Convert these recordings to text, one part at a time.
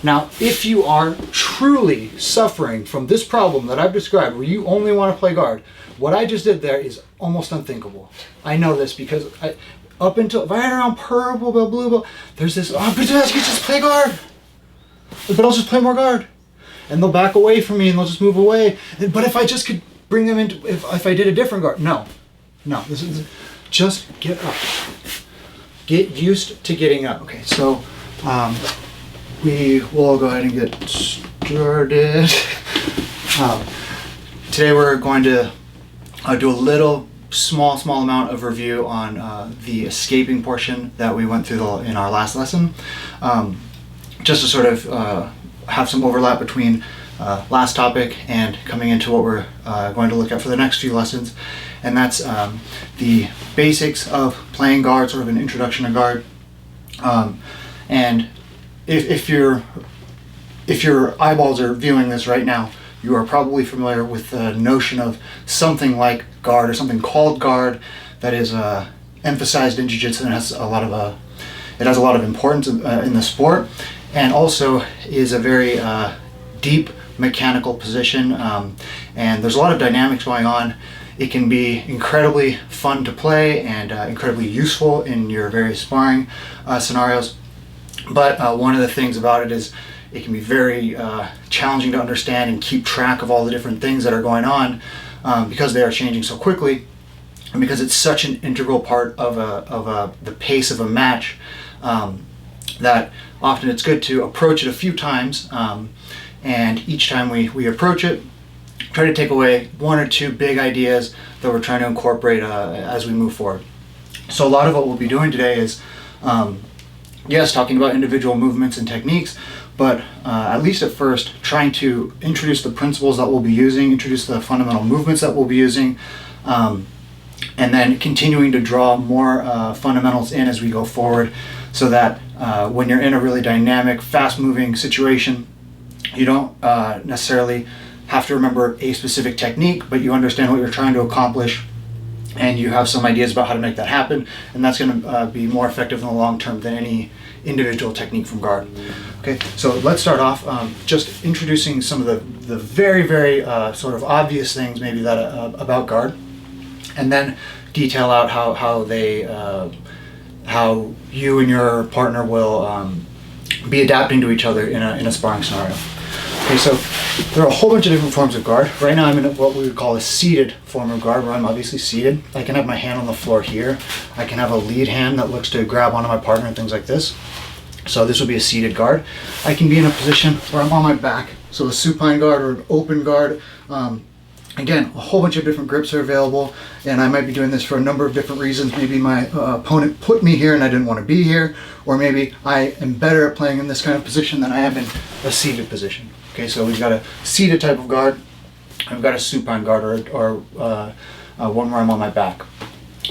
Now, if you are truly suffering from this problem that I've described, where you only want to play guard, what I just did there is almost unthinkable. I know this because up until right around purple, blue, there's this, oh, but I can just play guard. But I'll just play more guard. And they'll back away from me and they'll just move away. But if I just could bring them into, if I did a different guard, no, this is, just get up. Get used to getting up. Okay, so we will go ahead and get started. Today we're going to do a little small amount of review on the escaping portion that we went through in our last lesson, just to sort of have some overlap between last topic and coming into what we're going to look at for the next few lessons, and that's the basics of playing guard, sort of an introduction to guard. And if your eyeballs are viewing this right now, you are probably familiar with the notion of something like guard or something called guard that is emphasized in jiu-jitsu and has a lot of importance in the sport, and also is a very deep mechanical position, and there's a lot of dynamics going on. It can be incredibly fun to play and incredibly useful in your various sparring scenarios, but one of the things about it is it can be very challenging to understand and keep track of all the different things that are going on, because they are changing so quickly, and because it's such an integral part of the pace of a match, that often it's good to approach it a few times, and each time we approach it, try to take away one or two big ideas that we're trying to incorporate as we move forward. So a lot of what we'll be doing today is, yes, talking about individual movements and techniques, but at least at first, trying to introduce the principles that we'll be using, introduce the fundamental movements that we'll be using, and then continuing to draw more fundamentals in as we go forward, so that when you're in a really dynamic, fast-moving situation, you don't necessarily have to remember a specific technique, but you understand what you're trying to accomplish, and you have some ideas about how to make that happen, and that's going to be more effective in the long term than any individual technique from guard. Okay, so let's start off just introducing some of the very sort of obvious things maybe that about guard, and then detail out how you and your partner will be adapting to each other in a sparring scenario. Okay, so there are a whole bunch of different forms of guard. Right now I'm in what we would call a seated form of guard, where I'm obviously seated. I can have my hand on the floor here. I can have a lead hand that looks to grab onto my partner and things like this. So this would be a seated guard. I can be in a position where I'm on my back, so a supine guard or an open guard. Again, a whole bunch of different grips are available, and I might be doing this for a number of different reasons. Maybe my opponent put me here and I didn't want to be here, or maybe I am better at playing in this kind of position than I am in a seated position. Okay, so we've got a seated type of guard, and we've got a supine guard, or one where I'm on my back.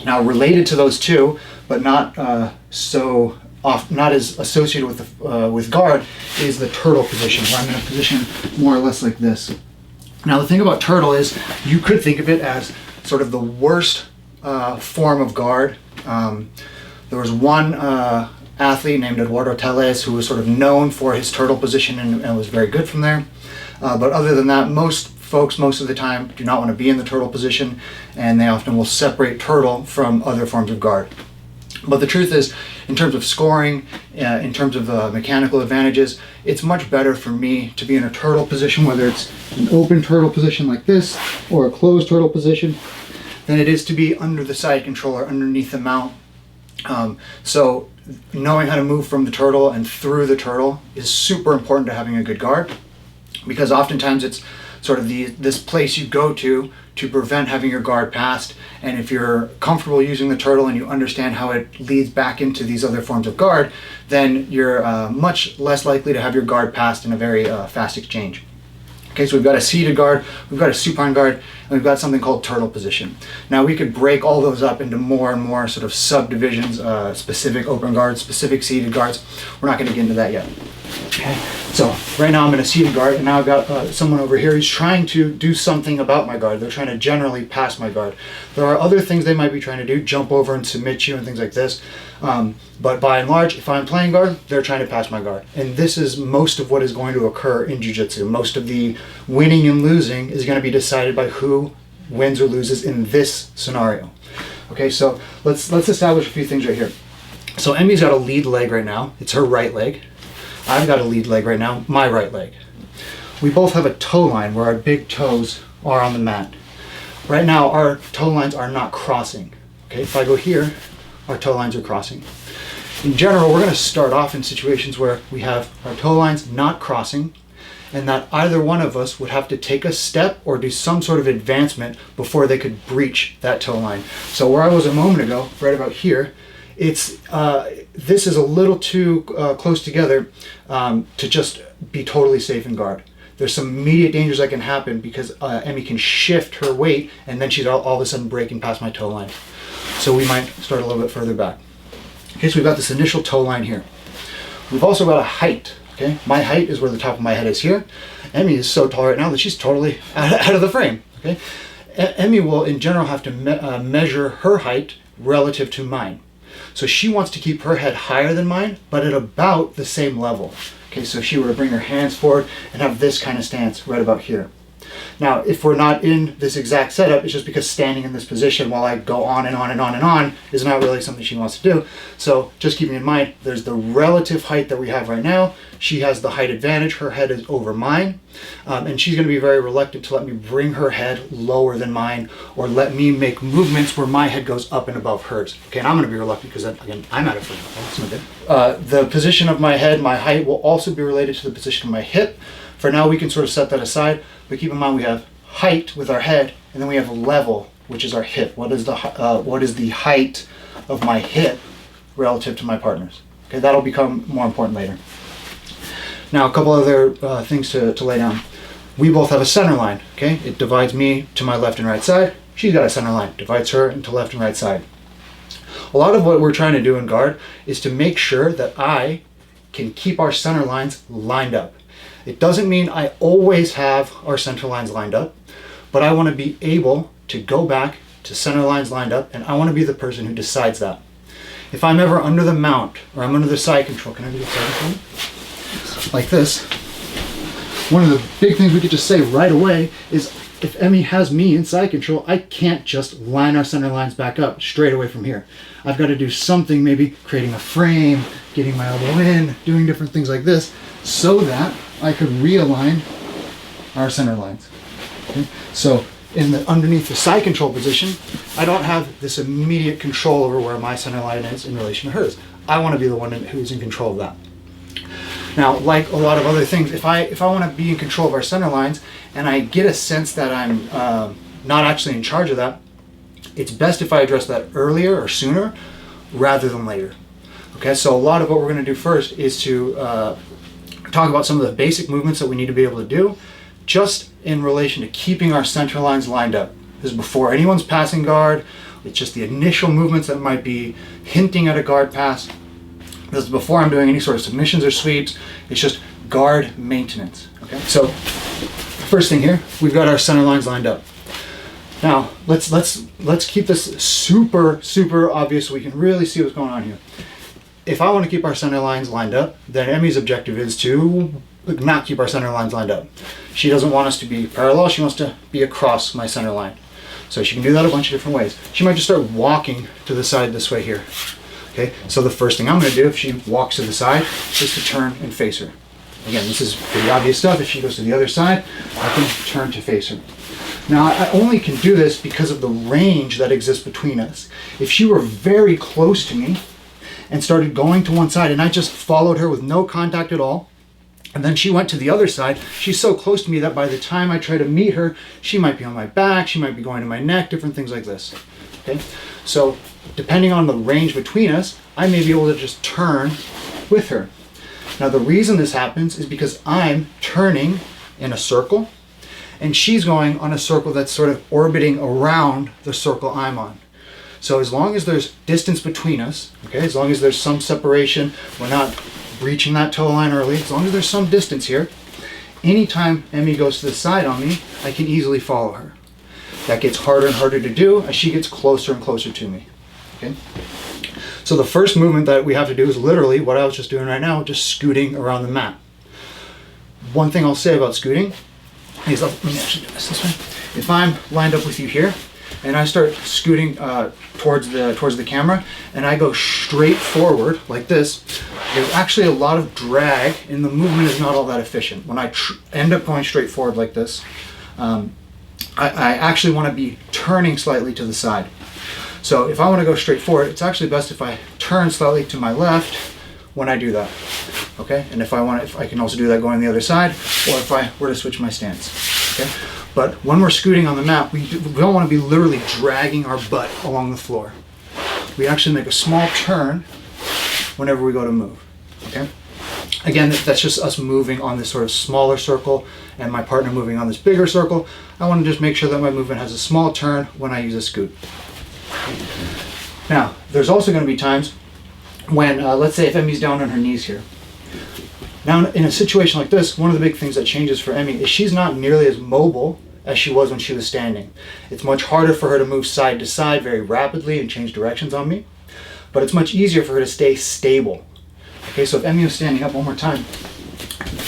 Now, related to those two, but not not as associated with guard, is the turtle position, where I'm in a position more or less like this. Now, the thing about turtle is you could think of it as sort of the worst form of guard. There was one athlete named Eduardo Teles who was sort of known for his turtle position and was very good from there. But other than that, most folks, most of the time, do not want to be in the turtle position, and they often will separate turtle from other forms of guard. But the truth is, in terms of scoring, in terms of mechanical advantages, it's much better for me to be in a turtle position, whether it's an open turtle position like this or a closed turtle position, than it is to be under the side controller, underneath the mount. So knowing how to move from the turtle and through the turtle is super important to having a good guard, because oftentimes it's sort of this place you go to prevent having your guard passed. And if you're comfortable using the turtle and you understand how it leads back into these other forms of guard, then you're much less likely to have your guard passed in a very fast exchange. Okay, so we've got a seated guard, we've got a supine guard, and we've got something called turtle position. Now we could break all those up into more and more sort of subdivisions, specific open guards, specific seated guards. We're not going to get into that yet. Okay, so right now I'm in a seated guard, and now I've got someone over here who's trying to do something about my guard. They're trying to generally pass my guard. There are other things they might be trying to do, jump over and submit you and things like this. But by and large, if I'm playing guard, they're trying to pass my guard. And this is most of what is going to occur in jiu-jitsu. Most of the winning and losing is going to be decided by who wins or loses in this scenario. Okay, so let's establish a few things right here. So Emmy's got a lead leg right now. It's her right leg. I've got a lead leg right now, my right leg. We both have a toe line where our big toes are on the mat. Right now, our toe lines are not crossing. Okay, if I go here, our toe lines are crossing. In general, we're going to start off in situations where we have our toe lines not crossing, and that either one of us would have to take a step or do some sort of advancement before they could breach that toe line. So where I was a moment ago, right about here, this is a little too close together to just be totally safe in guard. There's some immediate dangers that can happen because Emmy can shift her weight, and then she's all of a sudden breaking past my toe line. So we might start a little bit further back. Okay, so we've got this initial toe line here. We've also got a height. Okay, my height is where the top of my head is here. Emmy is so tall right now that she's totally out of the frame. Okay, Emmy will in general have to measure her height relative to mine. So she wants to keep her head higher than mine, but at about the same level. Okay, so if she were to bring her hands forward and have this kind of stance right about here. Now, if we're not in this exact setup, it's just because standing in this position while I go on and on and on and on is not really something she wants to do. So just keeping in mind, there's the relative height that we have right now. She has the height advantage. Her head is over mine. And she's going to be very reluctant to let me bring her head lower than mine or let me make movements where my head goes up and above hers. Okay, and I'm going to be reluctant because, again, I'm out of frame. Okay, that's no good. The position of my head, my height, will also be related to the position of my hip. For now, we can sort of set that aside, but keep in mind we have height with our head, and then we have level, which is our hip. What is the height of my hip relative to my partner's? Okay, that'll become more important later. Now, a couple other things to lay down. We both have a center line. Okay, it divides me to my left and right side. She's got a center line, divides her into left and right side. A lot of what we're trying to do in guard is to make sure that I can keep our center lines lined up. It doesn't mean I always have our center lines lined up, but I want to be able to go back to center lines lined up, and I want to be the person who decides that. If I'm ever under the mount or I'm under the side control, can I do the side control? Like this. One of the big things we could just say right away is if Emmy has me in side control, I can't just line our center lines back up straight away from here. I've got to do something, maybe creating a frame, getting my elbow in, doing different things like this, so that I could realign our center lines. Okay? So underneath the side control position, I don't have this immediate control over where my center line is in relation to hers. I want to be the one who's in control of that. Now, like a lot of other things, if I want to be in control of our center lines and I get a sense that I'm not actually in charge of that, it's best if I address that earlier or sooner rather than later. Okay, so a lot of what we're going to do first is to talk about some of the basic movements that we need to be able to do just in relation to keeping our center lines lined up. This is before anyone's passing guard. It's just the initial movements that might be hinting at a guard pass. This is before I'm doing any sort of submissions or sweeps. It's just guard maintenance. Okay, so first thing here, we've got our center lines lined up. Now let's keep this super obvious so we can really see what's going on here. If I want to keep our center lines lined up, then Emmy's objective is to not keep our center lines lined up. She doesn't want us to be parallel, she wants to be across my center line. So she can do that a bunch of different ways. She might just start walking to the side this way here. Okay, so the first thing I'm going to do if she walks to the side is to turn and face her. Again, this is pretty obvious stuff. If she goes to the other side, I can turn to face her. Now, I only can do this because of the range that exists between us. If she were very close to me and started going to one side and I just followed her with no contact at all, and then she went to the other side, she's so close to me that by the time I try to meet her, she might be on my back, she might be going to my neck, different things like this. Okay, so depending on the range between us, I may be able to just turn with her. Now the reason this happens is because I'm turning in a circle and she's going on a circle that's sort of orbiting around the circle I'm on. So as long as there's distance between us, okay, as long as there's some separation, we're not reaching that toe line early, as long as there's some distance here, anytime Emmy goes to the side on me, I can easily follow her. That gets harder and harder to do as she gets closer and closer to me. Okay? So the first movement that we have to do is literally what I was just doing right now, just scooting around the mat. One thing I'll say about scooting is, let me actually do this way. If I'm lined up with you here, and I start scooting towards the camera, and I go straight forward like this, there's actually a lot of drag, and the movement is not all that efficient. When I end up going straight forward like this, I actually want to be turning slightly to the side. So if I want to go straight forward, it's actually best if I turn slightly to my left when I do that. Okay, and if I can also do that going the other side, or if I were to switch my stance. Okay. But when we're scooting on the mat, we don't want to be literally dragging our butt along the floor. We actually make a small turn whenever we go to move. Okay? Again, that's just us moving on this sort of smaller circle and my partner moving on this bigger circle. I want to just make sure that my movement has a small turn when I use a scoot. Now, there's also going to be times when, let's say if Emmy's down on her knees here. Now, in a situation like this, one of the big things that changes for Emmy is she's not nearly as mobile as she was when she was standing. It's much harder for her to move side to side very rapidly and change directions on me, but it's much easier for her to stay stable. Okay, so if Emmy was standing up one more time,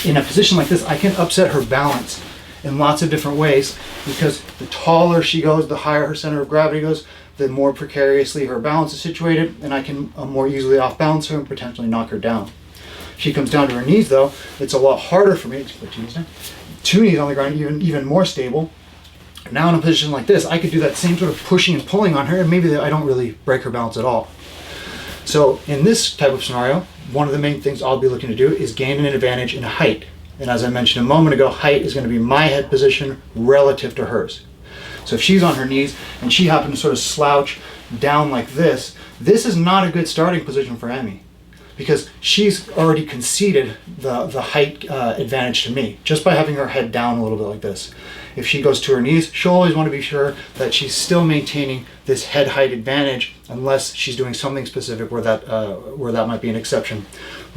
in a position like this, I can upset her balance in lots of different ways, because the taller she goes, the higher her center of gravity goes, the more precariously her balance is situated, and I can more easily off balance her and potentially knock her down. She comes down to her knees though, it's a lot harder for me to put 2 knees down. 2 knees on the ground, even more stable. Now in a position like this, I could do that same sort of pushing and pulling on her, and maybe I don't really break her balance at all. So in this type of scenario, one of the main things I'll be looking to do is gain an advantage in height. And as I mentioned a moment ago, height is going to be my head position relative to hers. So if she's on her knees and she happens to sort of slouch down like this, this is not a good starting position for Emmy, because she's already conceded the height advantage to me just by having her head down a little bit like this. If she goes to her knees, she'll always want to be sure that she's still maintaining this head height advantage, unless she's doing something specific where that might be an exception.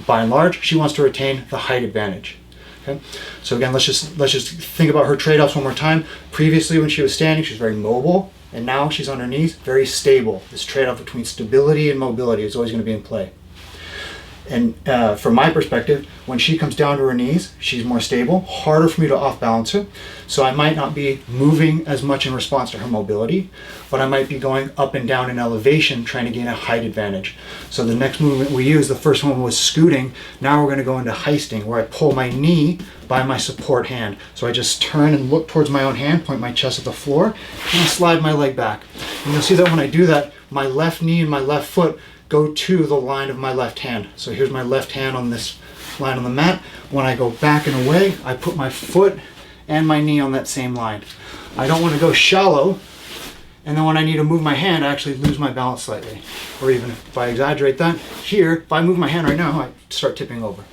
By and large, she wants to retain the height advantage. Okay? So again, let's just think about her trade-offs one more time. Previously, when she was standing, she was very mobile, and now she's on her knees, very stable. This trade-off between stability and mobility is always going to be in play. And from my perspective, when she comes down to her knees, she's more stable, harder for me to off-balance her. So I might not be moving as much in response to her mobility, but I might be going up and down in elevation, trying to gain a height advantage. So the next movement we used, the first one was scooting. Now we're going to go into heisting, where I pull my knee by my support hand. So I just turn and look towards my own hand, point my chest at the floor, and I slide my leg back. And you'll see that when I do that, my left knee and my left foot go to the line of my left hand. So here's my left hand on this line on the mat. When I go back and away, I put my foot and my knee on that same line. I don't want to go shallow, and then when I need to move my hand, I actually lose my balance slightly. Or even if I exaggerate that, here, if I move my hand right now, I start tipping over.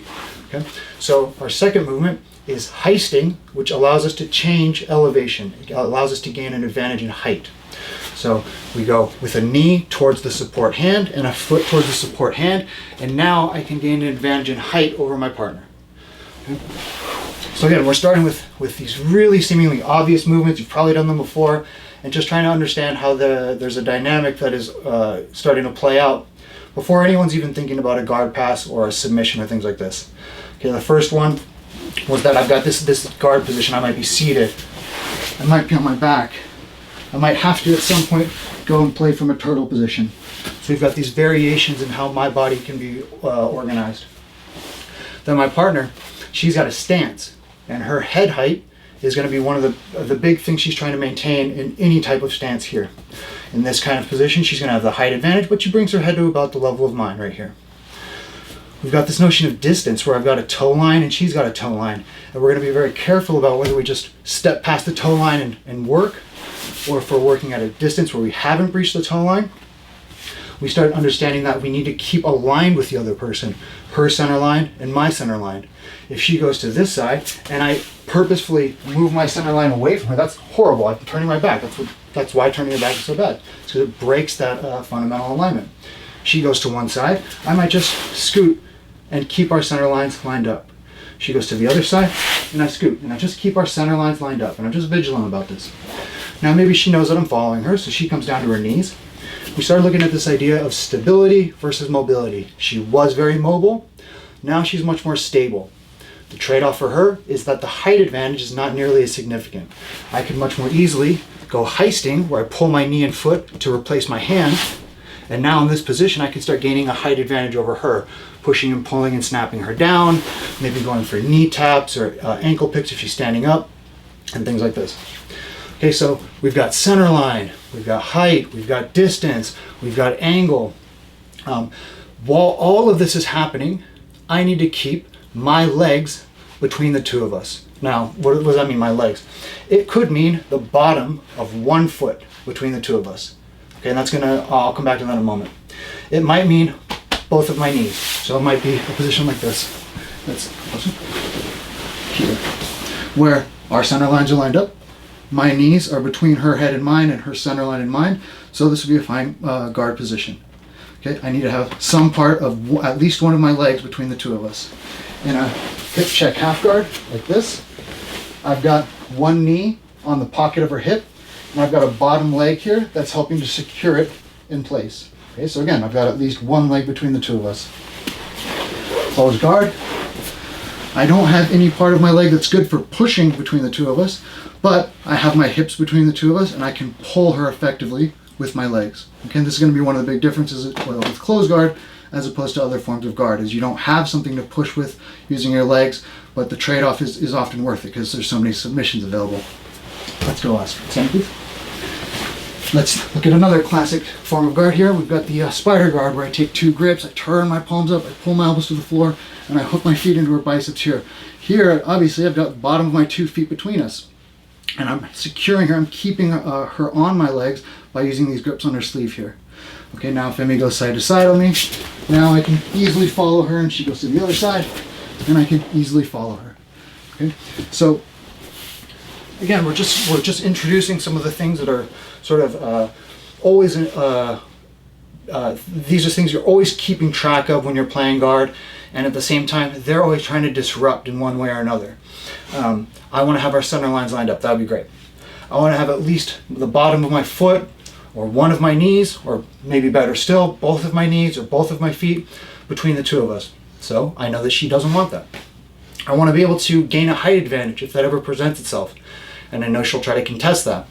Okay? So our second movement is heisting, which allows us to change elevation. It allows us to gain an advantage in height. So we go with a knee towards the support hand and a foot towards the support hand, and now I can gain an advantage in height over my partner. Okay? So again, we're starting with these really seemingly obvious movements. You've probably done them before, and just trying to understand how there's a dynamic that is starting to play out before anyone's even thinking about a guard pass or a submission or things like this. Okay, the first one was that I've got this guard position. I might be seated. I might be on my back. I might have to at some point go and play from a turtle position. So we've got these variations in how my body can be organized. Then my partner, she's got a stance, and her head height is going to be one of the big things she's trying to maintain in any type of stance here. In this kind of position, she's going to have the height advantage, but she brings her head to about the level of mine right here. We've got this notion of distance where I've got a toe line and she's got a toe line. And we're going to be very careful about whether we just step past the toe line and work, or if we're working at a distance where we haven't breached the toe line. We start understanding that we need to keep aligned with the other person, her center line and my center line. If she goes to this side and I purposefully move my center line away from her, that's horrible. I'm turning my back. That's why turning your back is so bad. It's because it breaks that fundamental alignment. She goes to one side. I might just scoot and keep our center lines lined up. She goes to the other side, and I scoot, and I just keep our center lines lined up, and I'm just vigilant about this. Now maybe she knows that I'm following her, so she comes down to her knees. We started looking at this idea of stability versus mobility. She was very mobile. Now she's much more stable. The trade-off for her is that the height advantage is not nearly as significant. I can much more easily go heisting, where I pull my knee and foot to replace my hand, and now in this position I can start gaining a height advantage over her, pushing and pulling and snapping her down, maybe going for knee taps or ankle picks if she's standing up, and things like this. Okay, so we've got center line, we've got height, we've got distance, we've got angle. While all of this is happening, I need to keep my legs between the two of us. Now, what does that mean, my legs? It could mean the bottom of one foot between the two of us. Okay, and I'll come back to that in a moment. It might mean both of my knees. So it might be a position like this. That's here, where our center lines are lined up. My knees are between her head and mine, and her center line and mine. So this would be a fine guard position. Okay, I need to have some part of at least one of my legs between the two of us. In a hip check half guard, like this, I've got one knee on the pocket of her hip, and I've got a bottom leg here that's helping to secure it in place. Okay, so again, I've got at least one leg between the two of us. Closed guard. I don't have any part of my leg that's good for pushing between the two of us, but I have my hips between the two of us, and I can pull her effectively with my legs. Okay, this is going to be one of the big differences with closed guard as opposed to other forms of guard, is you don't have something to push with using your legs, but the trade-off is often worth it because there's so many submissions available. Let's go last. Please. Let's look at another classic form of guard here. We've got the spider guard, where I take two grips, I turn my palms up, I pull my elbows to the floor, and I hook my feet into her biceps here. Here, obviously, I've got the bottom of my 2 feet between us, and I'm securing her, I'm keeping her on my legs by using these grips on her sleeve here. Okay, now if Emmy goes side to side on me, now I can easily follow her, and she goes to the other side, and I can easily follow her. Okay, so again, we're just introducing some of the things that are sort of always these are things you're always keeping track of when you're playing guard, and at the same time they're always trying to disrupt in one way or another. I want to have our center lines lined up. That would be great. I want to have at least the bottom of my foot or one of my knees, or maybe better still, both of my knees or both of my feet between the two of us. So I know that she doesn't want that. I want to be able to gain a height advantage if that ever presents itself, and I know she'll try to contest that.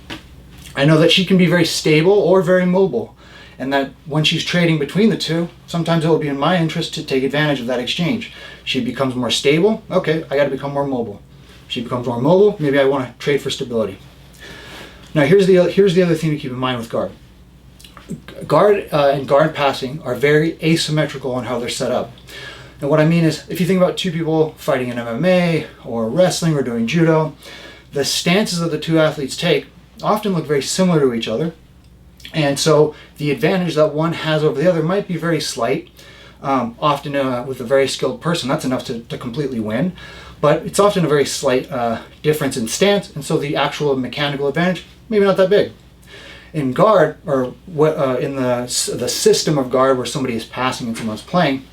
I know that she can be very stable or very mobile, and that when she's trading between the two, sometimes it will be in my interest to take advantage of that exchange. She becomes more stable, okay, I got to become more mobile. She becomes more mobile, maybe I want to trade for stability. Now here's the other thing to keep in mind with guard. Guard and guard passing are very asymmetrical in how they're set up. And what I mean is, if you think about two people fighting in MMA or wrestling or doing judo, the stances that the two athletes take often look very similar to each other. And so the advantage that one has over the other might be very slight. Often with a very skilled person, that's enough to completely win. But it's often a very slight difference in stance, and so the actual mechanical advantage, maybe not that big. In guard, or in the system of guard where somebody is passing and someone's playing,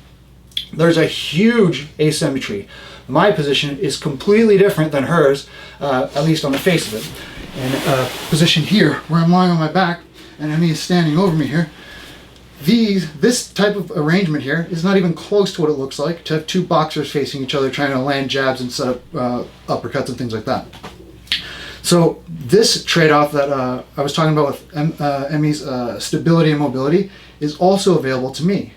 there's a huge asymmetry. My position is completely different than hers, at least on the face of it. And a position here, where I'm lying on my back, and Emmy is standing over me here, this type of arrangement here is not even close to what it looks like to have two boxers facing each other trying to land jabs and set up uppercuts and things like that. So this trade-off that I was talking about with Emmy's stability and mobility is also available to me.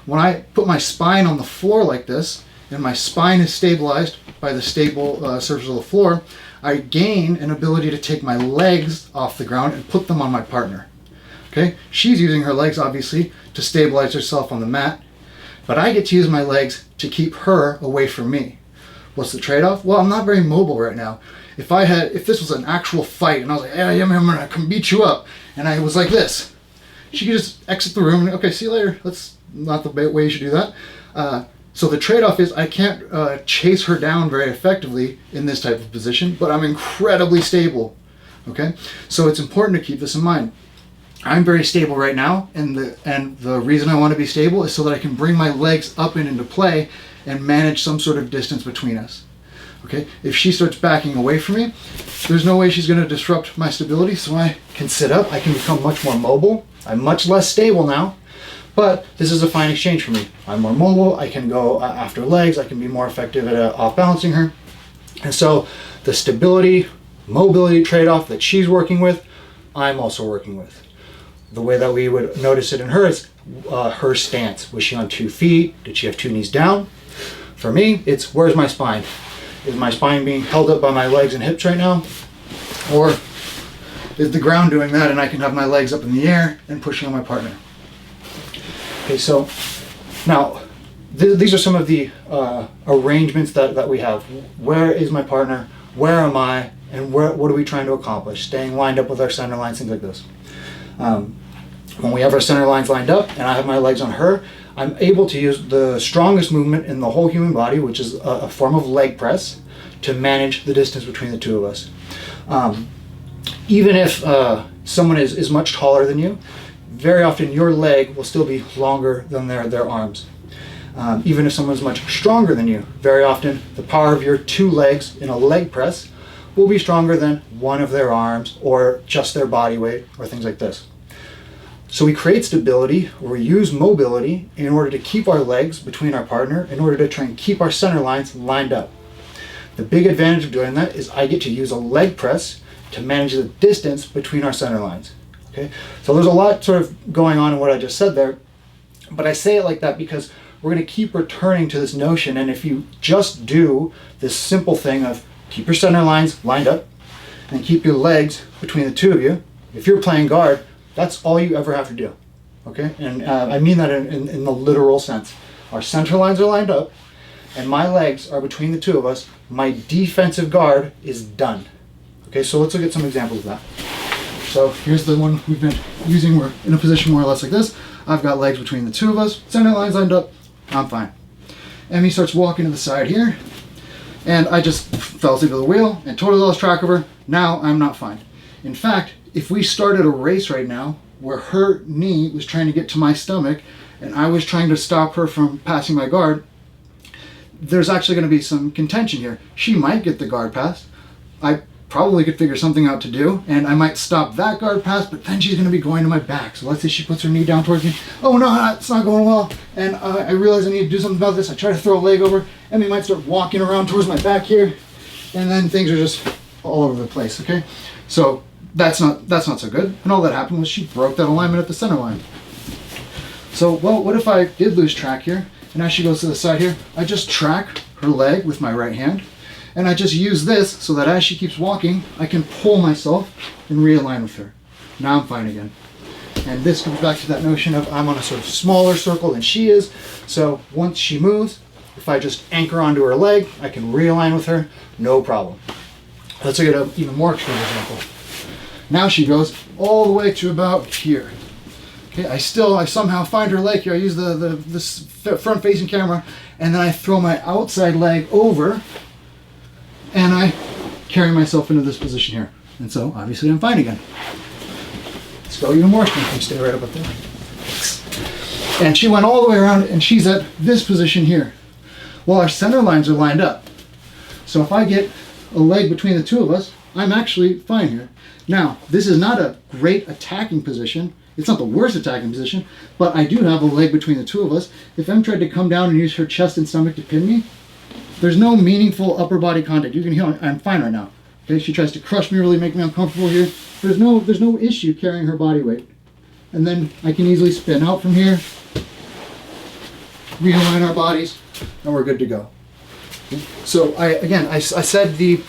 When I put my spine on the floor like this, and my spine is stabilized by the stable surface of the floor, I gain an ability to take my legs off the ground and put them on my partner. Okay, she's using her legs obviously to stabilize herself on the mat, but I get to use my legs to keep her away from me. What's the trade-off? Well, I'm not very mobile right now. If this was an actual fight and I was like, hey, I'm gonna come beat you up, and I was like this, she could just exit the room and, okay, see you later. That's not the way you should do that. So the trade-off is I can't chase her down very effectively in this type of position, but I'm incredibly stable. Okay, so it's important to keep this in mind. I'm very stable right now, and the reason I want to be stable is so that I can bring my legs up and into play and manage some sort of distance between us. Okay, if she starts backing away from me, there's no way she's going to disrupt my stability, so I can sit up, I can become much more mobile. I'm much less stable now, but this is a fine exchange for me. I'm more mobile, I can go after legs, I can be more effective at off-balancing her. And so the stability, mobility trade-off that she's working with, I'm also working with. The way that we would notice it in her is her stance. Was she on 2 feet? Did she have 2 knees down? For me, it's where's my spine? Is my spine being held up by my legs and hips right now? Or is the ground doing that and I can have my legs up in the air and pushing on my partner? Okay, so now these are some of the arrangements that we have. Where is my partner? Where am I? And what are we trying to accomplish? Staying lined up with our center lines, things like this. When we have our center lines lined up and I have my legs on her, I'm able to use the strongest movement in the whole human body, which is a form of leg press, to manage the distance between the two of us. Even if someone is much taller than you, very often your leg will still be longer than their arms. Even if someone's much stronger than you, very often the power of your 2 legs in a leg press will be stronger than one of their arms or just their body weight or things like this. So we create stability, or we use mobility in order to keep our legs between our partner, in order to try and keep our center lines lined up. The big advantage of doing that is I get to use a leg press to manage the distance between our center lines. Okay, so there's a lot sort of going on in what I just said there, but I say it like that because we're going to keep returning to this notion, and if you just do this simple thing of keep your center lines lined up and keep your legs between the two of you, if you're playing guard, that's all you ever have to do. Okay, and I mean that in the literal sense. Our center lines are lined up and my legs are between the two of us. My defensive guard is done. Okay, so let's look at some examples of that. So here's the one we've been using. We're in a position more or less like this. I've got legs between the two of us, center lines lined up, I'm fine. Emmy starts walking to the side here, and I just fell asleep at the wheel and totally lost track of her. Now I'm not fine. In fact, if we started a race right now where her knee was trying to get to my stomach and I was trying to stop her from passing my guard, there's actually going to be some contention here. She might get the guard pass. I probably could figure something out to do, and I might stop that guard pass, but then she's going to be going to my back. So let's say she puts her knee down towards me. Oh no, it's not going well. And I realize I need to do something about this. I try to throw a leg over. Emmy might start walking around towards my back here, and then things are just all over the place, okay? So that's not so good. And all that happened was she broke that alignment at the center line. So, well, what if I did lose track here, and as she goes to the side here, I just track her leg with my right hand, and I just use this so that as she keeps walking, I can pull myself and realign with her. Now I'm fine again. And this comes back to that notion of I'm on a sort of smaller circle than she is, so once she moves, if I just anchor onto her leg, I can realign with her, no problem. Let's look at an even more extreme example. Now she goes all the way to about here. Okay, I somehow find her leg here. I use the front-facing camera, and then I throw my outside leg over, and I carry myself into this position here. And so, obviously, I'm fine again. Let's go even more extreme. Stay right up there. And she went all the way around, and she's at this position here. Well, our center lines are lined up. So if I get a leg between the two of us, I'm actually fine here. Now, this is not a great attacking position. It's not the worst attacking position, but I do have a leg between the two of us. If Em tried to come down and use her chest and stomach to pin me, there's no meaningful upper body contact. You can hear I'm fine right now. Okay, she tries to crush me, really make me uncomfortable here. There's no issue carrying her body weight. And then I can easily spin out from here, realign our bodies, and we're good to go. Okay? So I said the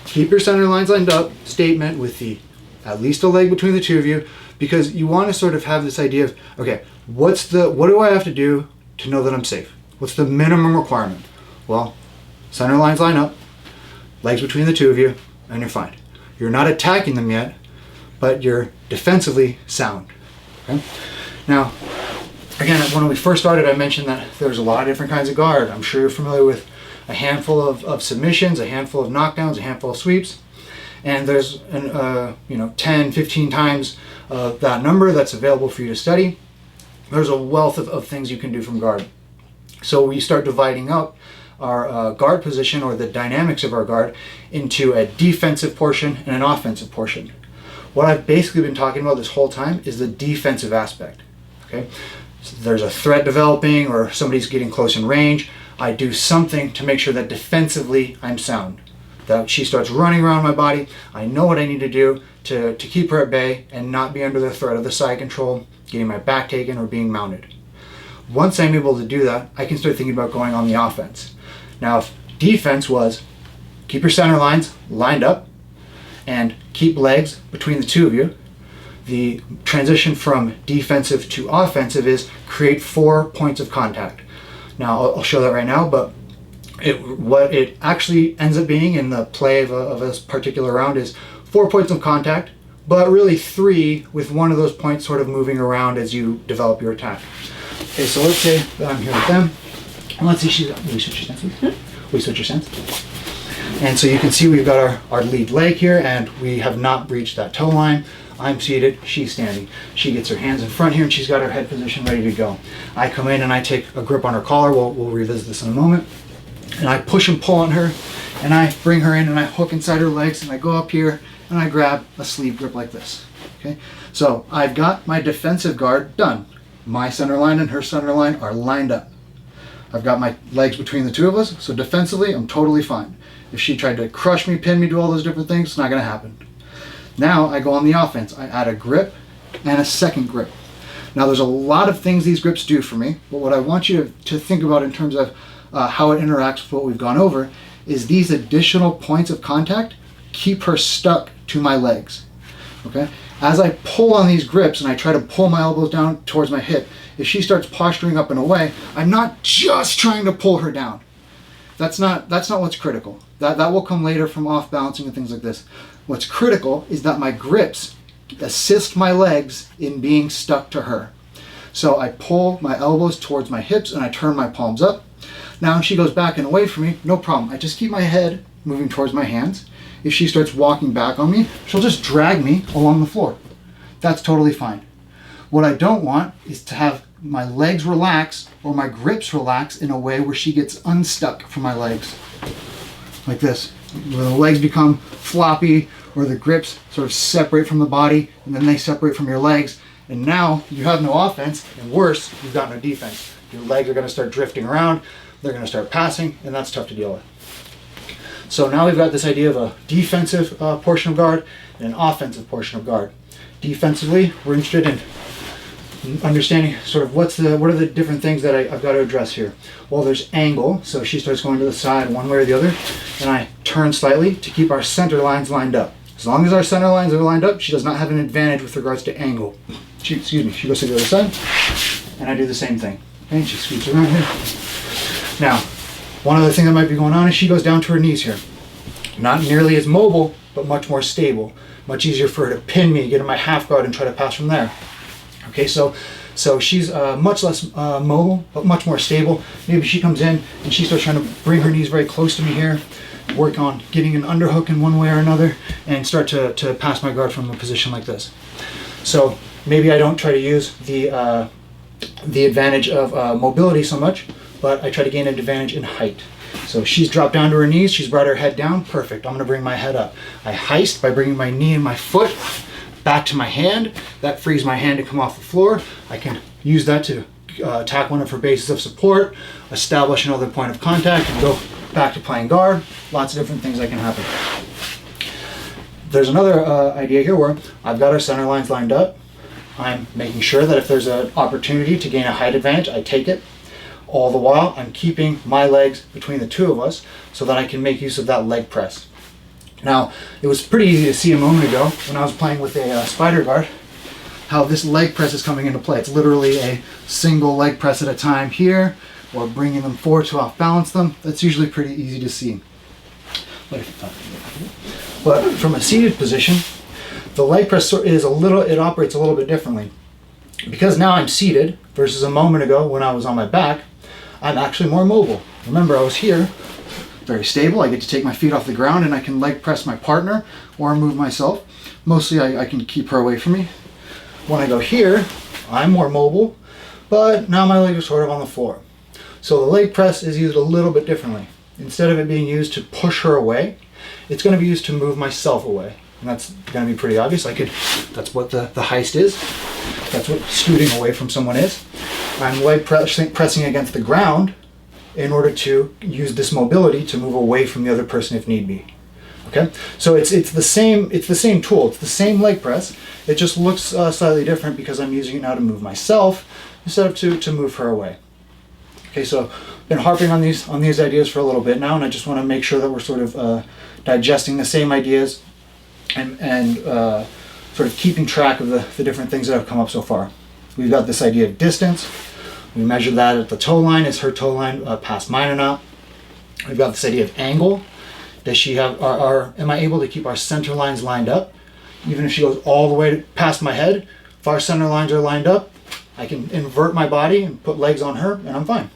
keep your center lines lined up statement with the at least a leg between the two of you, because you want to sort of have this idea of, okay, what do I have to do to know that I'm safe? What's the minimum requirement? Well, center lines line up, legs between the two of you, and you're fine. You're not attacking them yet, but you're defensively sound. Okay? Now, again, when we first started, I mentioned that there's a lot of different kinds of guard. I'm sure you're familiar with a handful of submissions, a handful of knockdowns, a handful of sweeps, and there's 10, 15 times that number that's available for you to study. There's a wealth of things you can do from guard. So we start dividing up our guard position, or the dynamics of our guard, into a defensive portion and an offensive portion. What I've basically been talking about this whole time is the defensive aspect. Okay, so there's a threat developing or somebody's getting close in range. I do something to make sure that defensively I'm sound. That she starts running around my body, I know what I need to do to keep her at bay and not be under the threat of the side control, getting my back taken, or being mounted. Once I'm able to do that, I can start thinking about going on the offense. Now, if defense was keep your center lines lined up and keep legs between the two of you, the transition from defensive to offensive is create 4 points of contact. Now, I'll show that right now, but what it actually ends up being in the play of a particular round is 4 points of contact, but really 3, with one of those points sort of moving around as you develop your attack. Okay, so let's say that I'm here with them. And let's see, we switch your stance, please. We switch your stance. And so you can see we've got our lead leg here, and we have not breached that toe line. I'm seated, she's standing. She gets her hands in front here, and she's got her head position ready to go. I come in and I take a grip on her collar. We'll revisit this in a moment. And I push and pull on her, and I bring her in and I hook inside her legs, and I go up here and I grab a sleeve grip like this. Okay, so I've got my defensive guard done. My center line and her center line are lined up. I've got my legs between the two of us, so defensively I'm totally fine. If she tried to crush me, pin me, do all those different things, it's not going to happen. Now I go on the offense. I add a grip and a second grip. Now there's a lot of things these grips do for me, but what I want you to think about in terms of how it interacts with what we've gone over is these additional points of contact keep her stuck to my legs. Okay? As I pull on these grips and I try to pull my elbows down towards my hip, if she starts posturing up and away, I'm not just trying to pull her down. That's not what's critical. That will come later from off balancing and things like this. What's critical is that my grips assist my legs in being stuck to her. So I pull my elbows towards my hips and I turn my palms up. Now if she goes back and away from me, no problem. I just keep my head moving towards my hands. If she starts walking back on me, she'll just drag me along the floor. That's totally fine. What I don't want is to have my legs relax or my grips relax in a way where she gets unstuck from my legs. Like this, where the legs become floppy or the grips sort of separate from the body and then they separate from your legs. And now you have no offense, and worse, you've got no defense. Your legs are going to start drifting around, they're going to start passing, and that's tough to deal with. So now we've got this idea of a defensive portion of guard and an offensive portion of guard. Defensively, we're interested in understanding sort of what are the different things that I've got to address here. Well, there's angle, so she starts going to the side one way or the other, and I turn slightly to keep our center lines lined up. As long as our center lines are lined up, she does not have an advantage with regards to angle. She goes to the other side, and I do the same thing. Okay, she scoots around here. Now, one other thing that might be going on is she goes down to her knees here. Not nearly as mobile, but much more stable. Much easier for her to pin me, get in my half guard, and try to pass from there. Okay, so she's much less mobile, but much more stable. Maybe she comes in and she starts trying to bring her knees very close to me here, work on getting an underhook in one way or another, and start to pass my guard from a position like this. So maybe I don't try to use the advantage of mobility so much, but I try to gain an advantage in height. So she's dropped down to her knees, she's brought her head down, perfect. I'm gonna bring my head up. I heist by bringing my knee and my foot back to my hand. That frees my hand to come off the floor. I can use that to attack one of her bases of support, establish another point of contact, and go back to playing guard. Lots of different things that can happen. There's another idea here where I've got our center lines lined up. I'm making sure that if there's an opportunity to gain a height advantage, I take it. All the while, I'm keeping my legs between the two of us so that I can make use of that leg press. Now, it was pretty easy to see a moment ago when I was playing with a spider guard how this leg press is coming into play. It's literally a single leg press at a time here, or bringing them forward to off balance them. That's usually pretty easy to see. But from a seated position, the leg press it operates a little bit differently. Because now I'm seated versus a moment ago when I was on my back, I'm actually more mobile. Remember, I was here, very stable. I get to take my feet off the ground and I can leg press my partner or move myself. Mostly I can keep her away from me. When I go here, I'm more mobile, but now my leg is sort of on the floor. So the leg press is used a little bit differently. Instead of it being used to push her away, it's going to be used to move myself away. And that's going to be pretty obvious. That's what the heist is. That's what scooting away from someone is. I'm leg pressing against the ground in order to use this mobility to move away from the other person if need be. Okay, so it's the same tool. It's the same leg press. It just looks slightly different because I'm using it now to move myself instead of to move her away. Okay, so I've been harping on these ideas for a little bit now, and I just want to make sure that we're sort of digesting the same ideas and sort of keeping track of the different things that have come up so far. We've got this idea of distance. We measured that at the toe line. Is her toe line past mine or not? We've got this idea of angle. Does she have am I able to keep our center lines lined up? Even if she goes all the way past my head, if our center lines are lined up, I can invert my body and put legs on her and I'm fine.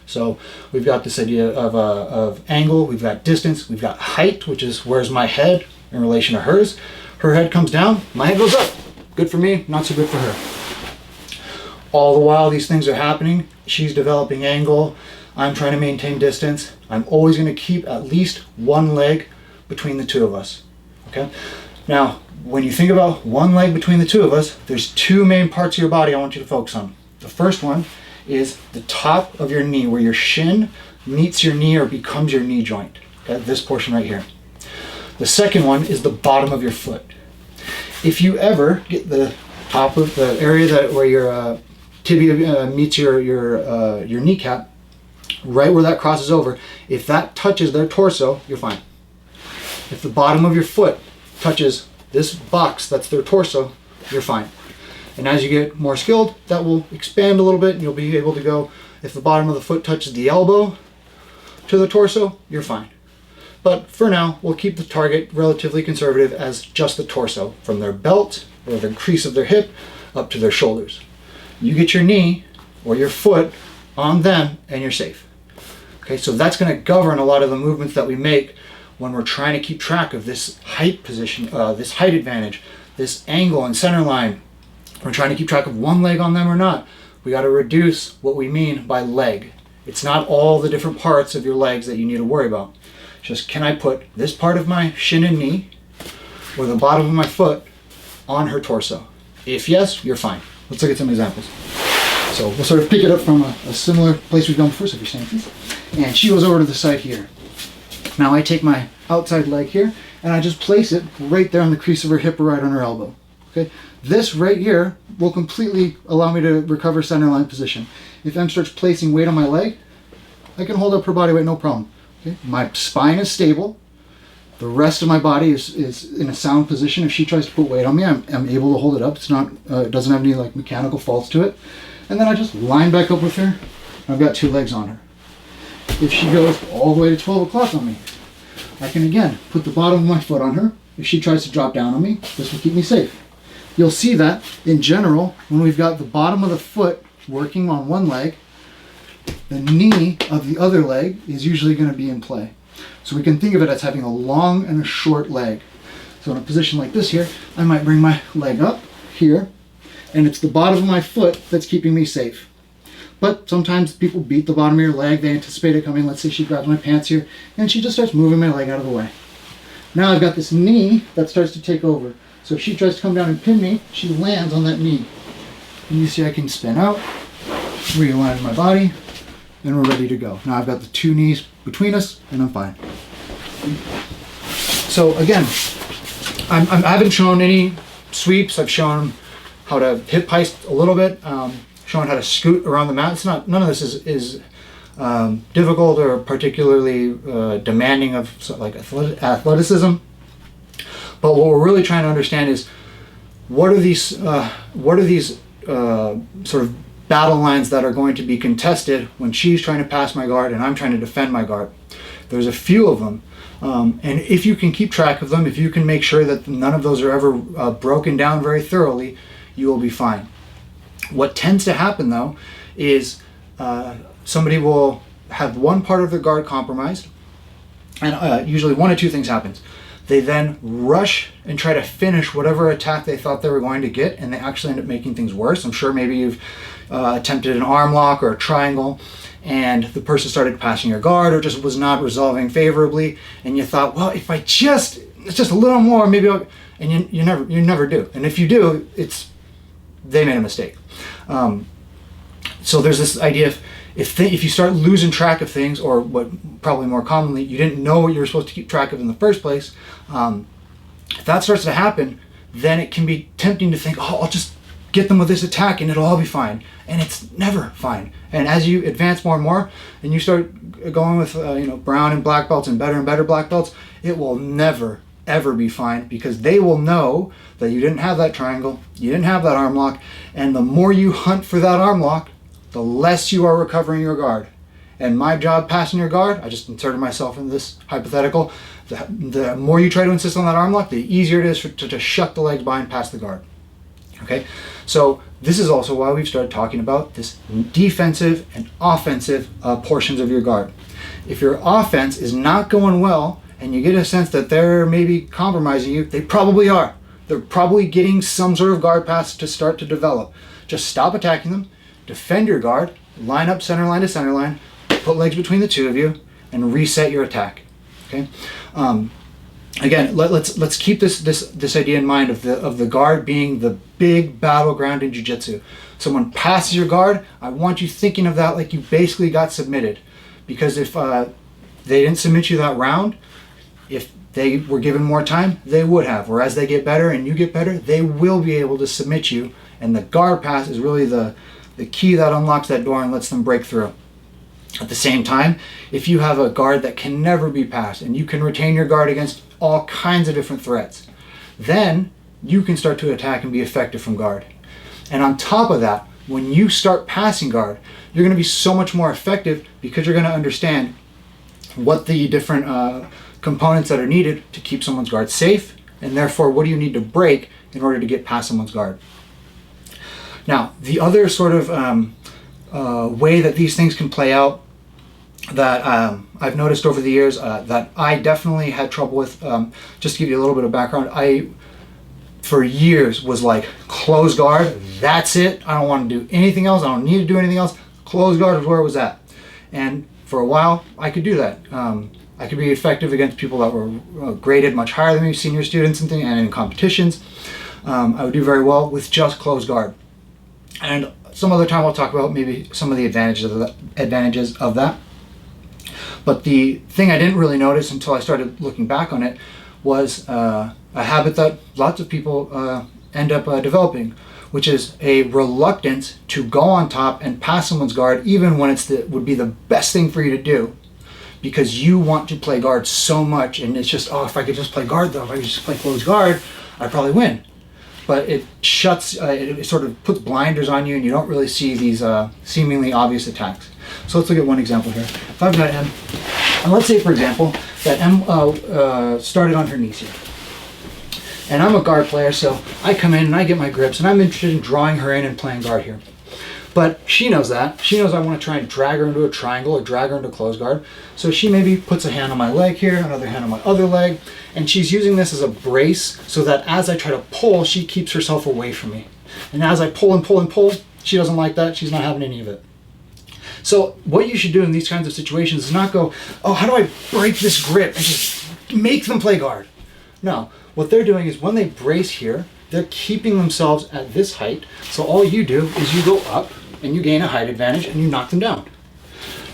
So we've got this idea of angle, we've got distance, we've got height, which is where's my head in relation to hers. Her head comes down, my head goes up. Good for me, not so good for her. All the while these things are happening, she's developing angle, I'm trying to maintain distance. I'm always going to keep at least one leg between the two of us. Okay? Now, when you think about one leg between the two of us, there's two main parts of your body I want you to focus on. The first one is the top of your knee, where your shin meets your knee or becomes your knee joint. Okay? This portion right here. The second one is the bottom of your foot. If you ever get the top of the area where your tibia meets your kneecap, right where that crosses over, if that touches their torso, you're fine. If the bottom of your foot touches this box that's their torso, you're fine. And as you get more skilled, that will expand a little bit and you'll be able to go, if the bottom of the foot touches the elbow to the torso, you're fine. But for now, we'll keep the target relatively conservative as just the torso, from their belt or the crease of their hip up to their shoulders. You get your knee or your foot on them and you're safe. Okay, so that's going to govern a lot of the movements that we make when we're trying to keep track of this height position, this height advantage, this angle and center line. We're trying to keep track of one leg on them or not. We got to reduce what we mean by leg. It's not all the different parts of your legs that you need to worry about. Just, can I put this part of my shin and knee or the bottom of my foot on her torso? If yes, you're fine. Let's look at some examples. So we'll sort of pick it up from a similar place we've gone before, so if you're standing, please. And she goes over to the side here. Now I take my outside leg here, and I just place it right there on the crease of her hip or right on her elbow. Okay, this right here will completely allow me to recover center line position. If Em starts placing weight on my leg, I can hold up her body weight, no problem. Okay? My spine is stable. The rest of my body is in a sound position. If she tries to put weight on me, I'm able to hold it up. It's not, it doesn't have any like mechanical faults to it. And then I just line back up with her. I've got two legs on her. If she goes all the way to 12 o'clock on me, I can again put the bottom of my foot on her. If she tries to drop down on me, this will keep me safe. You'll see that in general, when we've got the bottom of the foot working on one leg, the knee of the other leg is usually going to be in play. So we can think of it as having a long and a short leg. So in a position like this here, I might bring my leg up here, and it's the bottom of my foot that's keeping me safe. But sometimes people beat the bottom of your leg, they anticipate it coming. Let's say she grabs my pants here, and she just starts moving my leg out of the way. Now I've got this knee that starts to take over. So if she tries to come down and pin me, she lands on that knee. And you see I can spin out, realign my body, and we're ready to go. Now I've got the two knees between us, and I'm fine. So again, I haven't shown any sweeps. I've shown how to hip heist a little bit, shown how to scoot around the mat. It's not, none of this is difficult or particularly demanding of like athleticism. But what we're really trying to understand is what are these sort of battle lines that are going to be contested when she's trying to pass my guard and I'm trying to defend my guard. There's a few of them. And if you can keep track of them, if you can make sure that none of those are ever broken down very thoroughly, you will be fine. What tends to happen though is somebody will have one part of their guard compromised, and usually one of two things happens. They then rush and try to finish whatever attack they thought they were going to get, and they actually end up making things worse. I'm sure maybe you've attempted an arm lock or a triangle, and the person started passing your guard or just was not resolving favorably, and you thought, well, if it's just a little more, maybe I'll, and you never do. And if you do, they made a mistake. So there's this idea of if you start losing track of things, or what probably more commonly, you didn't know what you were supposed to keep track of in the first place, if that starts to happen, then it can be tempting to think, oh, I'll just get them with this attack and it'll all be fine. And it's never fine. And as you advance more and more, and you start going with brown and black belts and better black belts, it will never ever be fine, because they will know that you didn't have that triangle, you didn't have that arm lock, and the more you hunt for that arm lock, the less you are recovering your guard. And my job passing your guard, I just inserted myself in this hypothetical, the more you try to insist on that arm lock, the easier it is to just shut the legs behind past the guard. Okay, so this is also why we've started talking about this defensive and offensive portions of your guard. If your offense is not going well, and you get a sense that they're maybe compromising you, they probably are. They're probably getting some sort of guard pass to start to develop. Just stop attacking them, defend your guard, line up center line to center line, put legs between the two of you, and reset your attack. Okay. Again, let's keep this idea in mind of the guard being the big battleground in jiu-jitsu. Someone passes your guard, I want you thinking of that like you basically got submitted, because if they didn't submit you that round, if they were given more time, they would have. Or as they get better and you get better, they will be able to submit you. And the guard pass is really the key that unlocks that door and lets them break through. At the same time, if you have a guard that can never be passed, and you can retain your guard against all kinds of different threats, then you can start to attack and be effective from guard. And on top of that, when you start passing guard, you're going to be so much more effective, because you're going to understand what the different components that are needed to keep someone's guard safe, and therefore what do you need to break in order to get past someone's guard. Now, the other sort of way that these things can play out that I've noticed over the years that I definitely had trouble with, just to give you a little bit of background, I for years was like, close guard, that's it, I don't want to do anything else, I don't need to do anything else, close guard is where it was at. And for a while I could do that. I could be effective against people that were graded much higher than me, senior students and things, and in competitions. I would do very well with just closed guard. And some other time I'll talk about maybe some of the advantages of that. But the thing I didn't really notice until I started looking back on it was a habit that lots of people end up developing, which is a reluctance to go on top and pass someone's guard, even when would be the best thing for you to do, because you want to play guard so much, and it's just, oh, if I could just play guard though, if I could just play closed guard, I'd probably win. But it shuts, it sort of puts blinders on you, and you don't really see these seemingly obvious attacks. So let's look at one example here. If I've got M, and let's say, for example, that M started on her knees here. And I'm a guard player, so I come in and I get my grips, and I'm interested in drawing her in and playing guard here. But she knows that. She knows I want to try and drag her into a triangle or drag her into closed guard. So she maybe puts a hand on my leg here, another hand on my other leg, and she's using this as a brace so that as I try to pull, she keeps herself away from me. And as I pull and pull and pull, she doesn't like that. She's not having any of it. So what you should do in these kinds of situations is not go, oh, how do I break this grip and just make them play guard? No, what they're doing is when they brace here, they're keeping themselves at this height. So all you do is you go up and you gain a height advantage and you knock them down.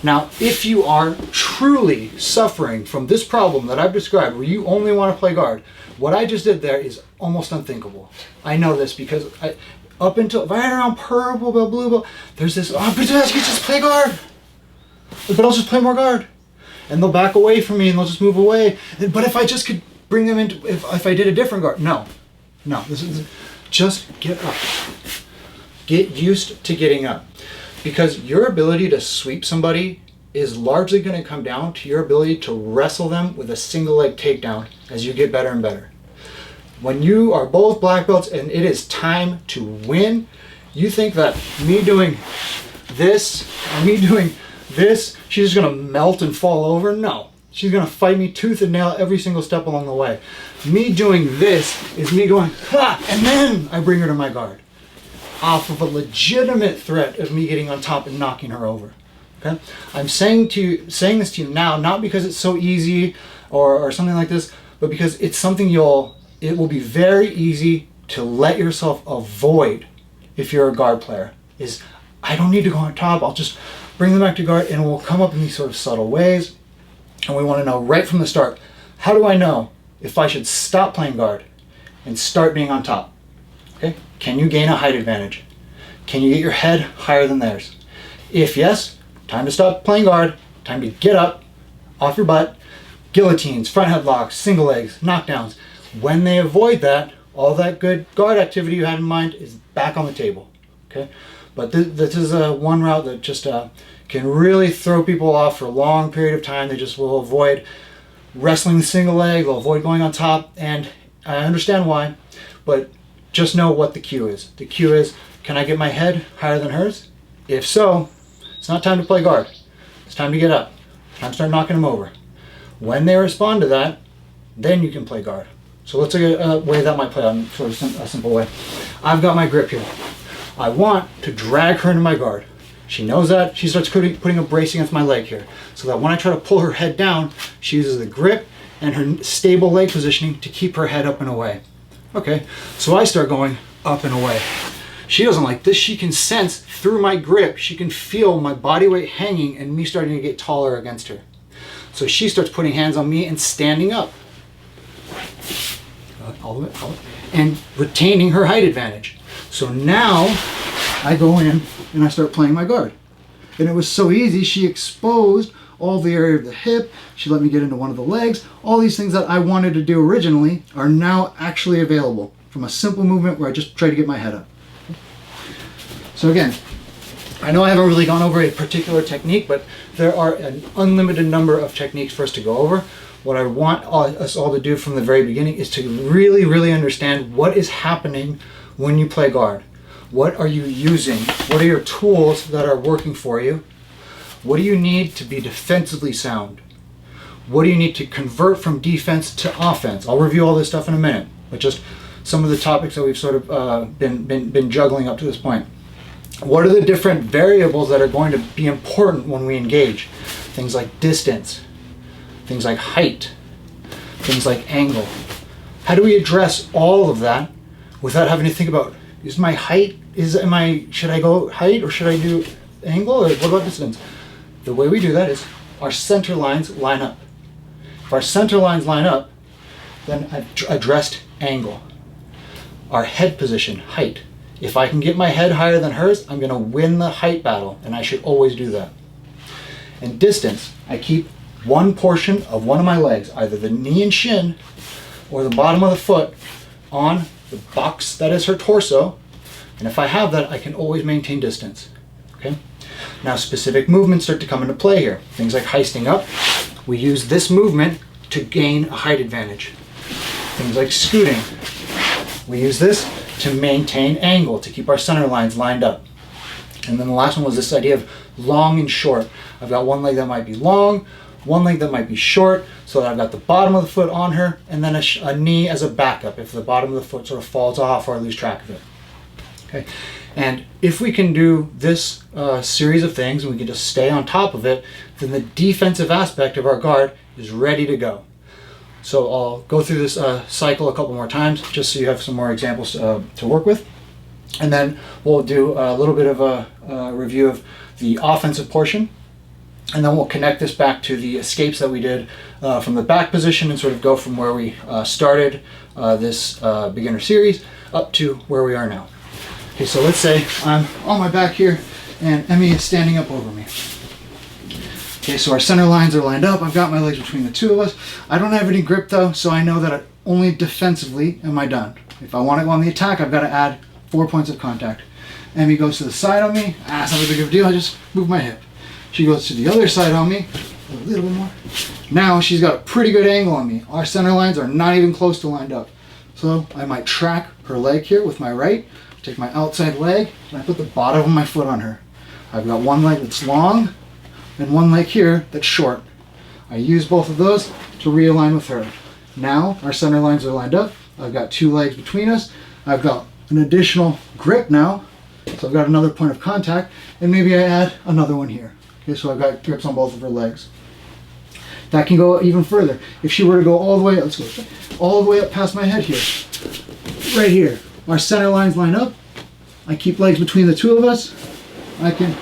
Now, if you are truly suffering from this problem that I've described, where you only want to play guard, what I just did there is almost unthinkable. I know this because up until right around purple, blue, there's this, oh, but I can just play guard. But I'll just play more guard. And they'll back away from me and they'll just move away. But if I just could bring them into, if I did a different guard, no, this is, just get up. Get used to getting up. Because your ability to sweep somebody is largely going to come down to your ability to wrestle them with a single leg takedown as you get better and better. When you are both black belts and it is time to win, You think that me doing this, or me doing this, she's just gonna melt and fall over? No. She's gonna fight me tooth and nail every single step along the way. Me doing this is me going, ha, and then I bring her to my guard. Off of a legitimate threat of me getting on top and knocking her over. Okay? I'm saying this to you now, not because it's so easy or something like this, but because it's something it will be very easy to let yourself avoid if you're a guard player. Is, I don't need to go on top, I'll just bring them back to guard, and it will come up in these sort of subtle ways. And we want to know right from the start, how do I know if I should stop playing guard and start being on top? Okay? Can you gain a height advantage? Can you get your head higher than theirs? If yes, time to stop playing guard, time to get up, off your butt, guillotines, front headlocks, single legs, knockdowns. When they avoid that, all that good guard activity you had in mind is back on the table. Okay? But this is one route that just can really throw people off for a long period of time. They just will avoid wrestling the single leg, they'll avoid going on top, and I understand why, but just know what the cue is. The cue is, can I get my head higher than hers? If so, it's not time to play guard. It's time to get up. Time to start knocking them over. When they respond to that, then you can play guard. So let's look at a way that might play out in sort of a simple way. I've got my grip here. I want to drag her into my guard. She knows that. She starts putting a brace against my leg here, so that when I try to pull her head down, she uses the grip and her stable leg positioning to keep her head up and away. Okay, so I start going up and away. She doesn't like this. She can sense through my grip, she can feel my body weight hanging and me starting to get taller against her. So she starts putting hands on me and standing up. All the way, and retaining her height advantage. So now I go in and I start playing my guard. And it was so easy, she exposed all the area of the hip, she let me get into one of the legs. All these things that I wanted to do originally are now actually available from a simple movement where I just try to get my head up. So again, I know I haven't really gone over a particular technique, but there are an unlimited number of techniques for us to go over. What I want us all to do from the very beginning is to really, really understand what is happening when you play guard. What are you using? What are your tools that are working for you? What do you need to be defensively sound? What do you need to convert from defense to offense? I'll review all this stuff in a minute, but just some of the topics that we've sort of been juggling up to this point. What are the different variables that are going to be important when we engage? Things like distance, things like height, things like angle. How do we address all of that without having to think about, is my height, should I go height or should I do angle, or what about distance? The way we do that is our center lines line up. If our center lines line up, then I've addressed angle. Our head position, height. If I can get my head higher than hers, I'm going to win the height battle, and I should always do that. And distance, I keep one portion of one of my legs, either the knee and shin or the bottom of the foot, on the box that is her torso, and if I have that, I can always maintain distance. Okay? Now specific movements start to come into play here. Things like heisting up, we use this movement to gain a height advantage. Things like scooting, we use this to maintain angle, to keep our center lines lined up. And then the last one was this idea of long and short. I've got one leg that might be long, one leg that might be short, so that I've got the bottom of the foot on her, and then a knee as a backup if the bottom of the foot sort of falls off or I lose track of it. Okay, and if we can do this series of things and we can just stay on top of it, then the defensive aspect of our guard is ready to go. So I'll go through this cycle a couple more times just so you have some more examples to work with. And then we'll do a little bit of a review of the offensive portion. And then we'll connect this back to the escapes that we did from the back position and sort of go from where we started this beginner series up to where we are now. Okay, so let's say I'm on my back here and Emmy is standing up over me. Okay, so our center lines are lined up. I've got my legs between the two of us. I don't have any grip though, so I know that only defensively am I done. If I want to go on the attack, I've got to add 4 points of contact. Emmy goes to the side on me. It's not a big of a deal. I just move my hip. She goes to the other side on me. A little bit more. Now she's got a pretty good angle on me. Our center lines are not even close to lined up. So I might track her leg here with my right, take my outside leg, and I put the bottom of my foot on her. I've got one leg that's long, and one leg here that's short. I use both of those to realign with her. Now our center lines are lined up. I've got two legs between us. I've got an additional grip now, so I've got another point of contact, and maybe I add another one here. Okay, so I've got grips on both of her legs. That can go even further. If she were to go all the way, let's go all the way up past my head here, right here. Our center lines line up. I keep legs between the two of us. I can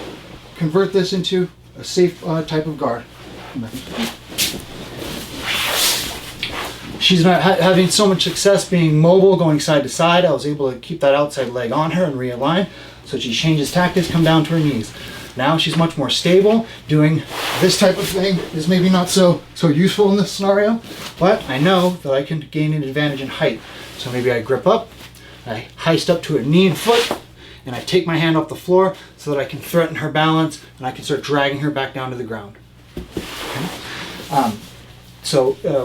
convert this into a safe type of guard. She's not having so much success being mobile, going side to side. I was able to keep that outside leg on her and realign. So she changes tactics, come down to her knees. Now she's much more stable. Doing this type of thing is maybe not so useful in this scenario, but I know that I can gain an advantage in height. So maybe I grip up, I heist up to a knee and foot, and I take my hand off the floor so that I can threaten her balance and I can start dragging her back down to the ground. Okay.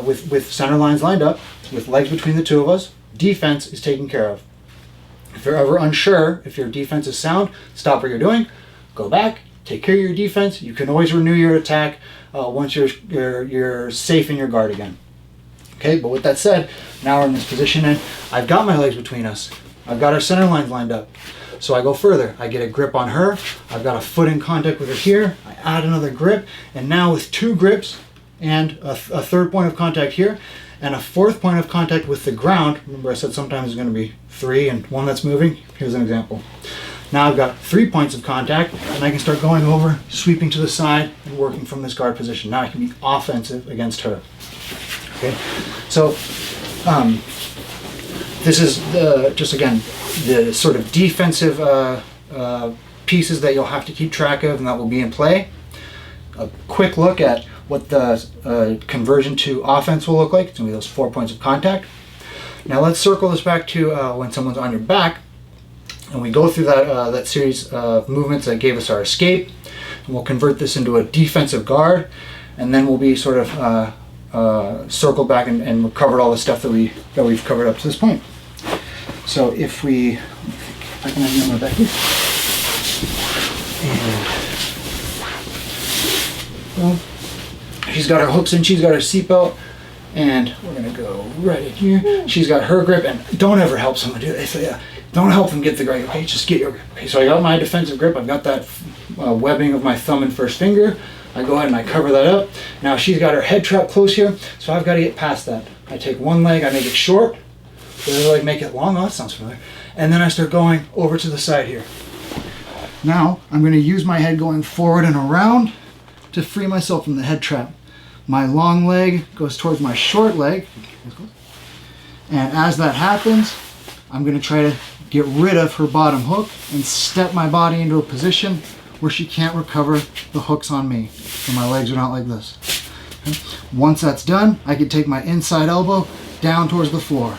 With center lines lined up, with legs between the two of us, defense is taken care of. If you're ever unsure if your defense is sound, stop what you're doing, go back, take care of your defense. You can always renew your attack once you're safe in your guard again. Okay, but with that said, now we're in this position and I've got my legs between us. I've got our center lines lined up. So I go further. I get a grip on her. I've got a foot in contact with her here. I add another grip, and now with two grips and a third point of contact here, and a fourth point of contact with the ground. Remember I said sometimes it's going to be three and one that's moving. Here's an example. Now I've got 3 points of contact, and I can start going over, sweeping to the side, and working from this guard position. Now I can be offensive against her. Okay, so this is just again the sort of defensive pieces that you'll have to keep track of, and that will be in play. A quick look at what the conversion to offense will look like. It's going to be those 4 points of contact. Now let's circle this back to when someone's on your back, and we go through that series of movements that gave us our escape, and we'll convert this into a defensive guard, and then we'll be sort of circled back and we've covered all the stuff that we've covered up to this point. So if I can have you on my back here. And well, she's got her hooks in, she's got her seatbelt, and we're gonna go right in here. She's got her grip, and don't ever help someone do this. Yeah, don't help them get the grip. Okay, just get your grip. Okay, so I got my defensive grip. I've got that webbing of my thumb and first finger. I go ahead and I cover that up. Now she's got her head trap close here, so I've got to get past that. I take one leg, I make it short, the other leg make it long. Oh, that sounds familiar. And then I start going over to the side here. Now I'm going to use my head going forward and around to free myself from the head trap. My long leg goes towards my short leg, and as that happens, I'm going to try to get rid of her bottom hook and step my body into a position where she can't recover the hooks on me. So my legs are not like this. Okay. Once that's done, I can take my inside elbow down towards the floor.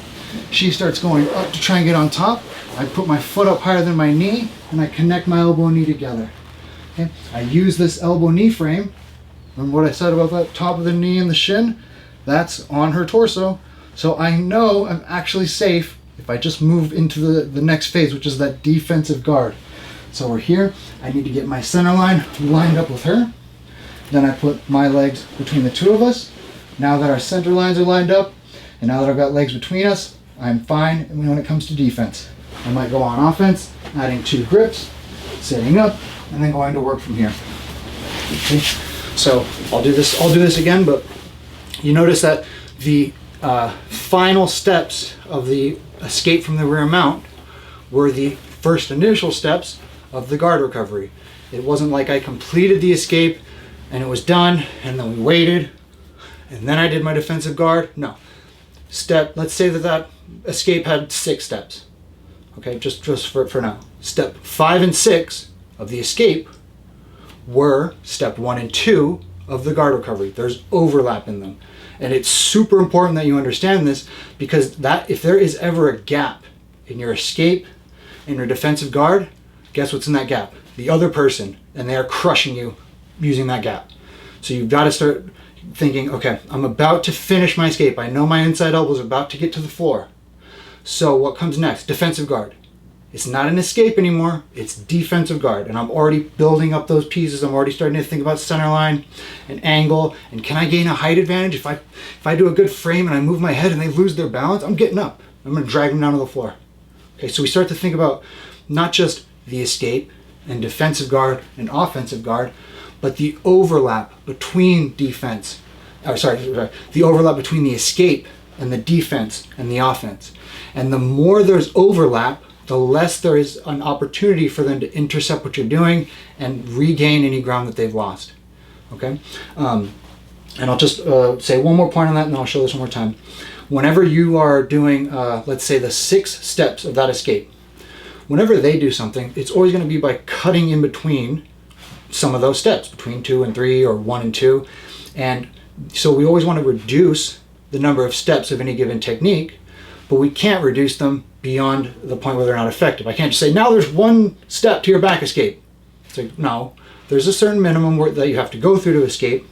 She starts going up to try and get on top. I put my foot up higher than my knee, and I connect my elbow and knee together. Okay. I use this elbow knee frame. Remember what I said about that top of the knee and the shin? That's on her torso. So I know I'm actually safe if I just move into the next phase, which is that defensive guard. So we're here. I need to get my center line lined up with her. Then I put my legs between the two of us. Now that our center lines are lined up, and now that I've got legs between us, I'm fine when it comes to defense. I might go on offense, adding 2 grips, setting up, and then going to work from here. Okay. So I'll do this again, but you notice that the final steps of the escape from the rear mount were the first initial steps of the guard recovery. It wasn't like I completed the escape and it was done and then we waited and then I did my defensive guard. No. Let's say that escape had 6 steps. Okay, just for now. Step 5 and 6 of the escape were step 1 and 2 of the guard recovery. There's overlap in them. And it's super important that you understand this, because if there is ever a gap in your escape, in your defensive guard, guess what's in that gap? The other person, and they are crushing you using that gap. So you've got to start thinking, okay, I'm about to finish my escape. I know my inside elbow is about to get to the floor. So what comes next? Defensive guard. It's not an escape anymore, it's defensive guard. And I'm already building up those pieces. I'm already starting to think about center line and angle. And can I gain a height advantage? If I do a good frame and I move my head and they lose their balance, I'm getting up. I'm gonna drag them down to the floor. Okay, so we start to think about not just the escape and defensive guard and offensive guard, but the overlap between the overlap between the escape and the defense and the offense. And the more there's overlap, the less there is an opportunity for them to intercept what you're doing and regain any ground that they've lost. Okay? And I'll just say one more point on that, and then I'll show this one more time. Whenever you are doing, let's say, the 6 steps of that escape, whenever they do something, it's always going to be by cutting in between some of those steps, between 2 and 3 or 1 and 2. And so we always want to reduce the number of steps of any given technique, but we can't reduce them beyond the point where they're not effective. I can't just say, now there's 1 step to your back escape. It's like, no, there's a certain minimum that you have to go through to escape,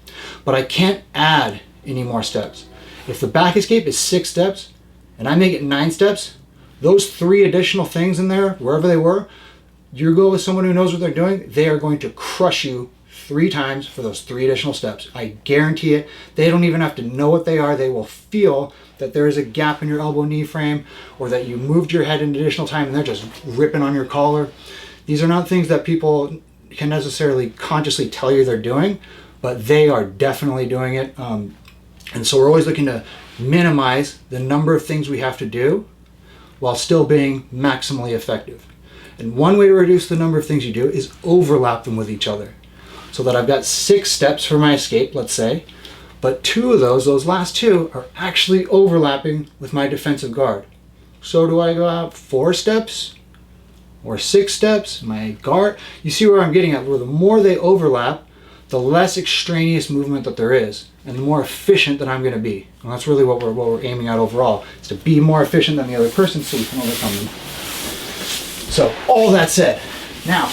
but I can't add any more steps. If the back escape is 6 steps and I make it 9 steps, those 3 additional things in there, wherever they were, you go with someone who knows what they're doing, they are going to crush you 3 times for those 3 additional steps. I guarantee it. They don't even have to know what they are. They will feel that there is a gap in your elbow knee frame, or that you moved your head an additional time and they're just ripping on your collar. These are not things that people can necessarily consciously tell you they're doing, but they are definitely doing it. And so we're always looking to minimize the number of things we have to do while still being maximally effective. And one way to reduce the number of things you do is overlap them with each other. So that I've got 6 steps for my escape, let's say, but 2 of those last 2, are actually overlapping with my defensive guard. So do I go out 4 steps or 6 steps? My guard, you see where I'm getting at, where the more they overlap, the less extraneous movement that there is, and the more efficient that I'm going to be. And that's really what we're aiming at overall, is to be more efficient than the other person so we can overcome them. So all that said, now,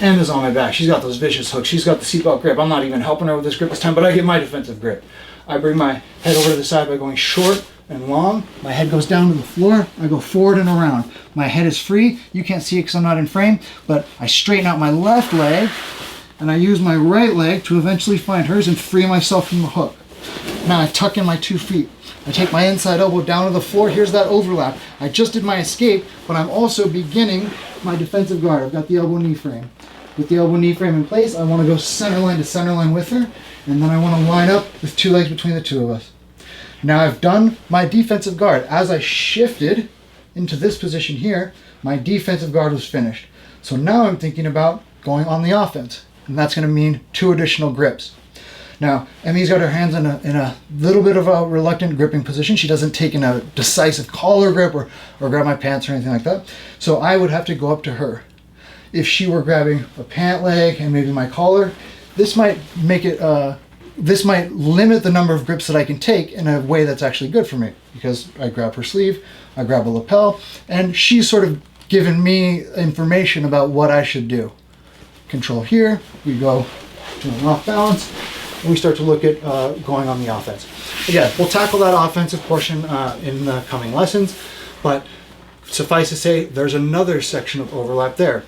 Emma's on my back. She's got those vicious hooks. She's got the seatbelt grip. I'm not even helping her with this grip this time, but I get my defensive grip. I bring my head over to the side by going short and long. My head goes down to the floor. I go forward and around. My head is free. You can't see it because I'm not in frame, but I straighten out my left leg, and I use my right leg to eventually find hers and free myself from the hook. Now I tuck in my 2 feet. I take my inside elbow down to the floor. Here's that overlap. I just did my escape, but I'm also beginning my defensive guard. I've got the elbow knee frame. With the elbow knee frame in place, I want to go center line to center line with her, and then I want to line up with 2 legs between the 2 of us. Now I've done my defensive guard. As I shifted into this position here, my defensive guard was finished. So now I'm thinking about going on the offense, and that's going to mean 2 additional grips. Now, Emmy's got her hands in a little bit of a reluctant gripping position. She doesn't take in a decisive collar grip or grab my pants or anything like that. So I would have to go up to her. If she were grabbing a pant leg and maybe my collar, this might make it, this might limit the number of grips that I can take in a way that's actually good for me, because I grab her sleeve, I grab a lapel, and she's sort of given me information about what I should do. Control here, we go to an off balance, and we start to look at going on the offense. Again, we'll tackle that offensive portion in the coming lessons, but suffice to say, there's another section of overlap there.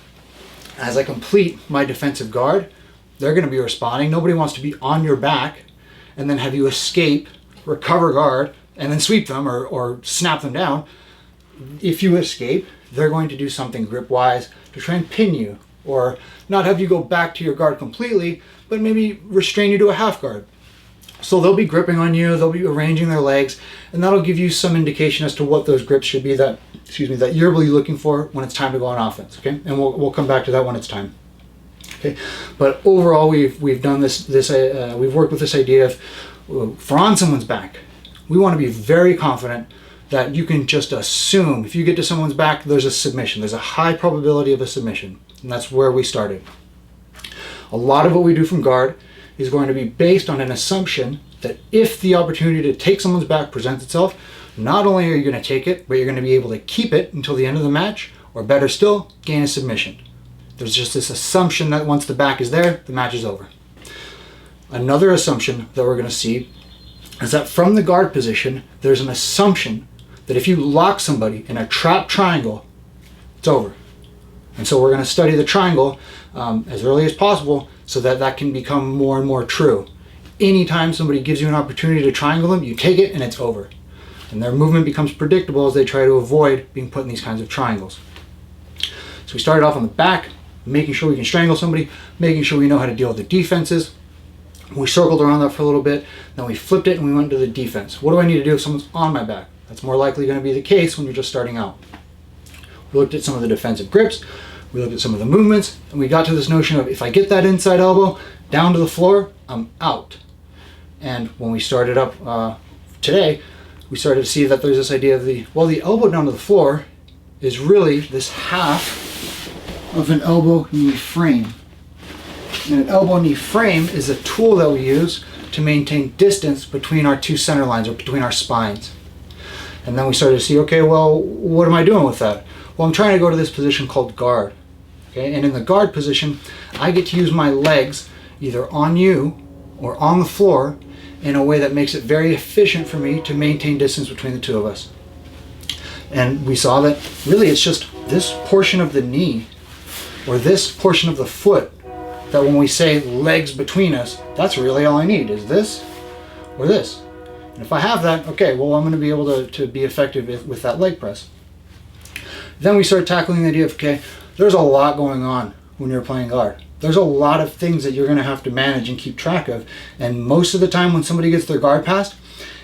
As I complete my defensive guard, they're going to be responding. Nobody wants to be on your back and then have you escape, recover guard, and then sweep them or snap them down. If you escape, they're going to do something grip-wise to try and pin you, or not have you go back to your guard completely, but maybe restrain you to a half guard. So they'll be gripping on you, they'll be arranging their legs, and that'll give you some indication as to what those grips should be that you're really looking for when it's time to go on offense, okay? And we'll come back to that when it's time. Okay, but overall we've done this we've worked with this idea of if we're on someone's back, we want to be very confident that you can just assume if you get to someone's back, there's a submission. There's a high probability of a submission, and that's where we started. A lot of what we do from guard is going to be based on an assumption that if the opportunity to take someone's back presents itself, not only are you going to take it, but you're going to be able to keep it until the end of the match, or better still, gain a submission. There's just this assumption that once the back is there, the match is over. Another assumption that we're going to see is that from the guard position, there's an assumption that if you lock somebody in a trap triangle, it's over. And so we're going to study the triangle as early as possible so that that can become more and more true. Anytime somebody gives you an opportunity to triangle them, you take it and it's over. And their movement becomes predictable as they try to avoid being put in these kinds of triangles. So we started off on the back, making sure we can strangle somebody, making sure we know how to deal with the defenses. We circled around that for a little bit, then we flipped it and we went to the defense. What do I need to do if someone's on my back? That's more likely going to be the case when you're just starting out. We looked at some of the defensive grips, we looked at some of the movements, and we got to this notion of if I get that inside elbow down to the floor, I'm out. And when we started up today, we started to see that there's this idea of the elbow down to the floor is really this half of an elbow knee frame. And an elbow knee frame is a tool that we use to maintain distance between our two center lines or between our spines. And then we started to see, okay, well, what am I doing with that? Well, I'm trying to go to this position called guard. Okay, and in the guard position, I get to use my legs either on you or on the floor in a way that makes it very efficient for me to maintain distance between the two of us. And we saw that really it's just this portion of the knee or this portion of the foot that when we say legs between us, that's really all I need is this or this. And if I have that, okay, well, I'm going to be able to be effective with that leg press. Then we started tackling the idea of, okay, there's a lot going on when you're playing guard. There's a lot of things that you're going to have to manage and keep track of. And most of the time when somebody gets their guard passed,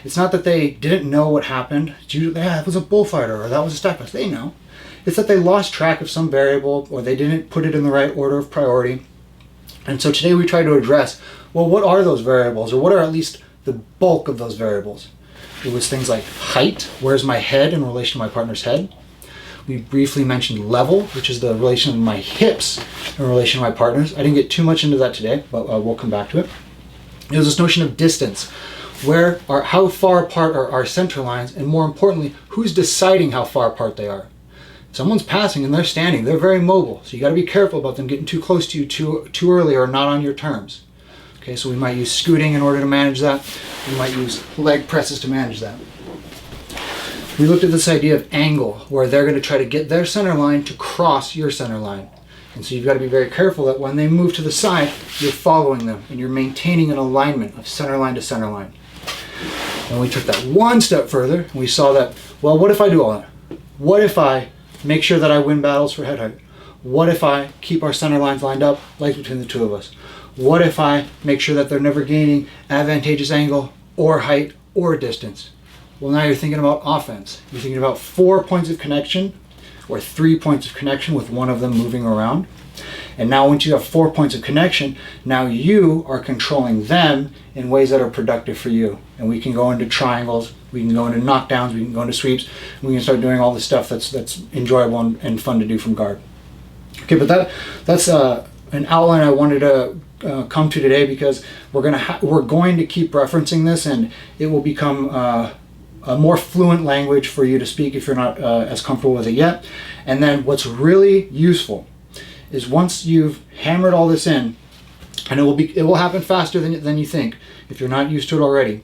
it's not that they didn't know what happened. It's usually, that was a bullfighter or that was a stack pass. They know. It's that they lost track of some variable or they didn't put it in the right order of priority. And so today we try to address, well, what are those variables, or what are at least the bulk of those variables? It was things like height, where's my head in relation to my partner's head? We briefly mentioned level, which is the relation of my hips in relation to my partner's. I didn't get too much into that today, but we'll come back to it. There's this notion of distance, how far apart are our center lines, and more importantly, who's deciding how far apart they are? Someone's passing and they're standing, they're very mobile, so you got to be careful about them getting too close to you too early or not on your terms. Okay, so we might use scooting in order to manage that. We might use leg presses to manage that. We looked at this idea of angle, where they're going to try to get their center line to cross your center line. And so you've got to be very careful that when they move to the side, you're following them and you're maintaining an alignment of center line to center line. And we took that one step further and we saw that, well, what if I do all that? What if I make sure that I win battles for head height? What if I keep our center lines lined up, legs between the two of us? What if I make sure that they're never gaining advantageous angle or height or distance? Well, now you're thinking about offense. You're thinking about 4 points of connection or 3 points of connection with one of them moving around. And now once you have 4 points of connection, now you are controlling them in ways that are productive for you. And we can go into triangles, we can go into knockdowns, we can go into sweeps, and we can start doing all the stuff that's enjoyable and fun to do from guard. Okay, but that's an outline I wanted to come to today, because we're going to keep referencing this, and it will become a more fluent language for you to speak if you're not as comfortable with it yet. And then what's really useful is once you've hammered all this in, and it will happen faster than you think if you're not used to it already,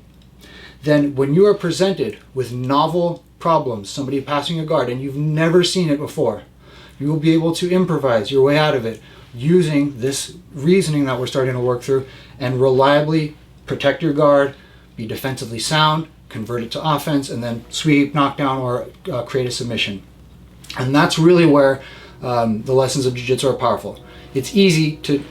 then when you are presented with novel problems, somebody passing a guard, and you've never seen it before, you will be able to improvise your way out of it using this reasoning that we're starting to work through, and reliably protect your guard, be defensively sound, convert it to offense, and then sweep, knockdown, or create a submission. And that's really where the lessons of jiu-jitsu are powerful. It's easy to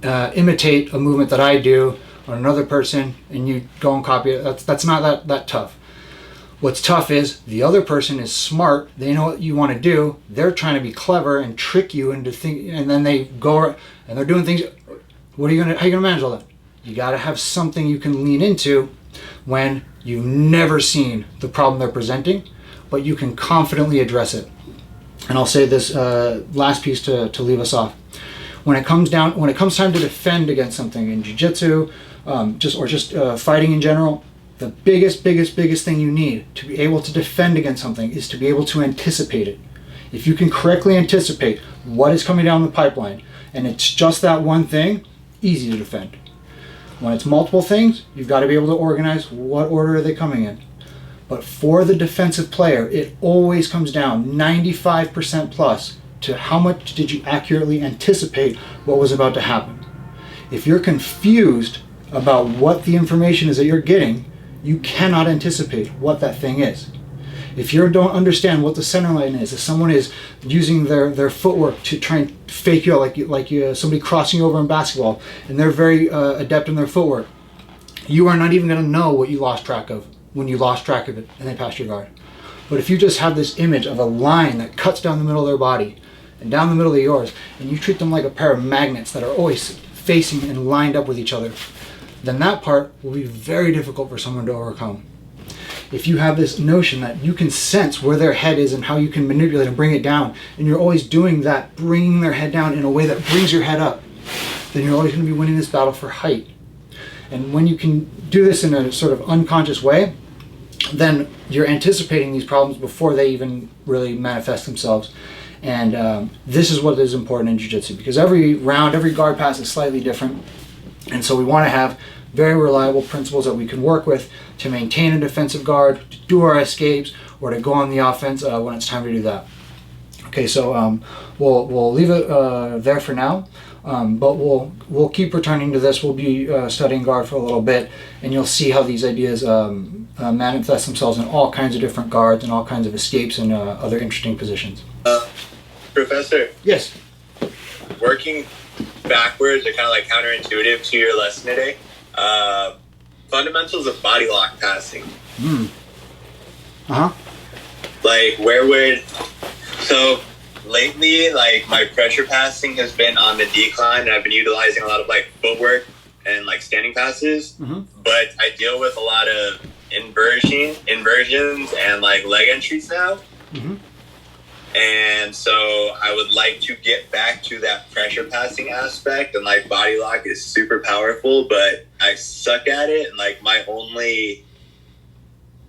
imitate a movement that I do on another person and you go and copy it. That's not that tough. What's tough is the other person is smart, they know what you want to do, they're trying to be clever and trick you into thinking, and then they go and they're doing things. How are you gonna manage all that? You gotta have something you can lean into when you've never seen the problem they're presenting, but you can confidently address it. And I'll say this last piece to leave us off. When it comes time to defend against something in jiu-jitsu, just fighting in general, the biggest thing you need to be able to defend against something is to be able to anticipate it. If you can correctly anticipate what is coming down the pipeline, and it's just that one thing, easy to defend. When it's multiple things, you've got to be able to organize what order are they coming in. But for the defensive player, it always comes down 95% plus to how much did you accurately anticipate what was about to happen. If you're confused about what the information is that you're getting, you cannot anticipate what that thing is. If you don't understand what the center line is, if someone is using their footwork to try and fake you out, like somebody crossing you over in basketball, and they're very adept in their footwork, you are not even going to know what you lost track of when you lost track of it and they passed your guard. But if you just have this image of a line that cuts down the middle of their body and down the middle of yours, and you treat them like a pair of magnets that are always facing and lined up with each other, then that part will be very difficult for someone to overcome. If you have this notion that you can sense where their head is and how you can manipulate and bring it down, and you're always doing that, bringing their head down in a way that brings your head up, then you're always going to be winning this battle for height. And when you can do this in a sort of unconscious way, then you're anticipating these problems before they even really manifest themselves. And this is what is important in jiu-jitsu, because every round, every guard pass is slightly different. And so we want to have very reliable principles that we can work with to maintain a defensive guard, to do our escapes, or to go on the offense when it's time to do that. Okay, so we'll leave it there for now, but we'll keep returning to this. We'll be studying guard for a little bit, and you'll see how these ideas manifest themselves in all kinds of different guards and all kinds of escapes and other interesting positions. Professor? Yes? Working backwards are kind of like counterintuitive to your lesson today. Fundamentals of body lock passing. Like, so lately, like, my pressure passing has been on the decline, and I've been utilizing a lot of like footwork and like standing passes, but I deal with a lot of inversions and like leg entries now. And so I would like to get back to that pressure passing aspect, and like body lock is super powerful, but I suck at it. And like my only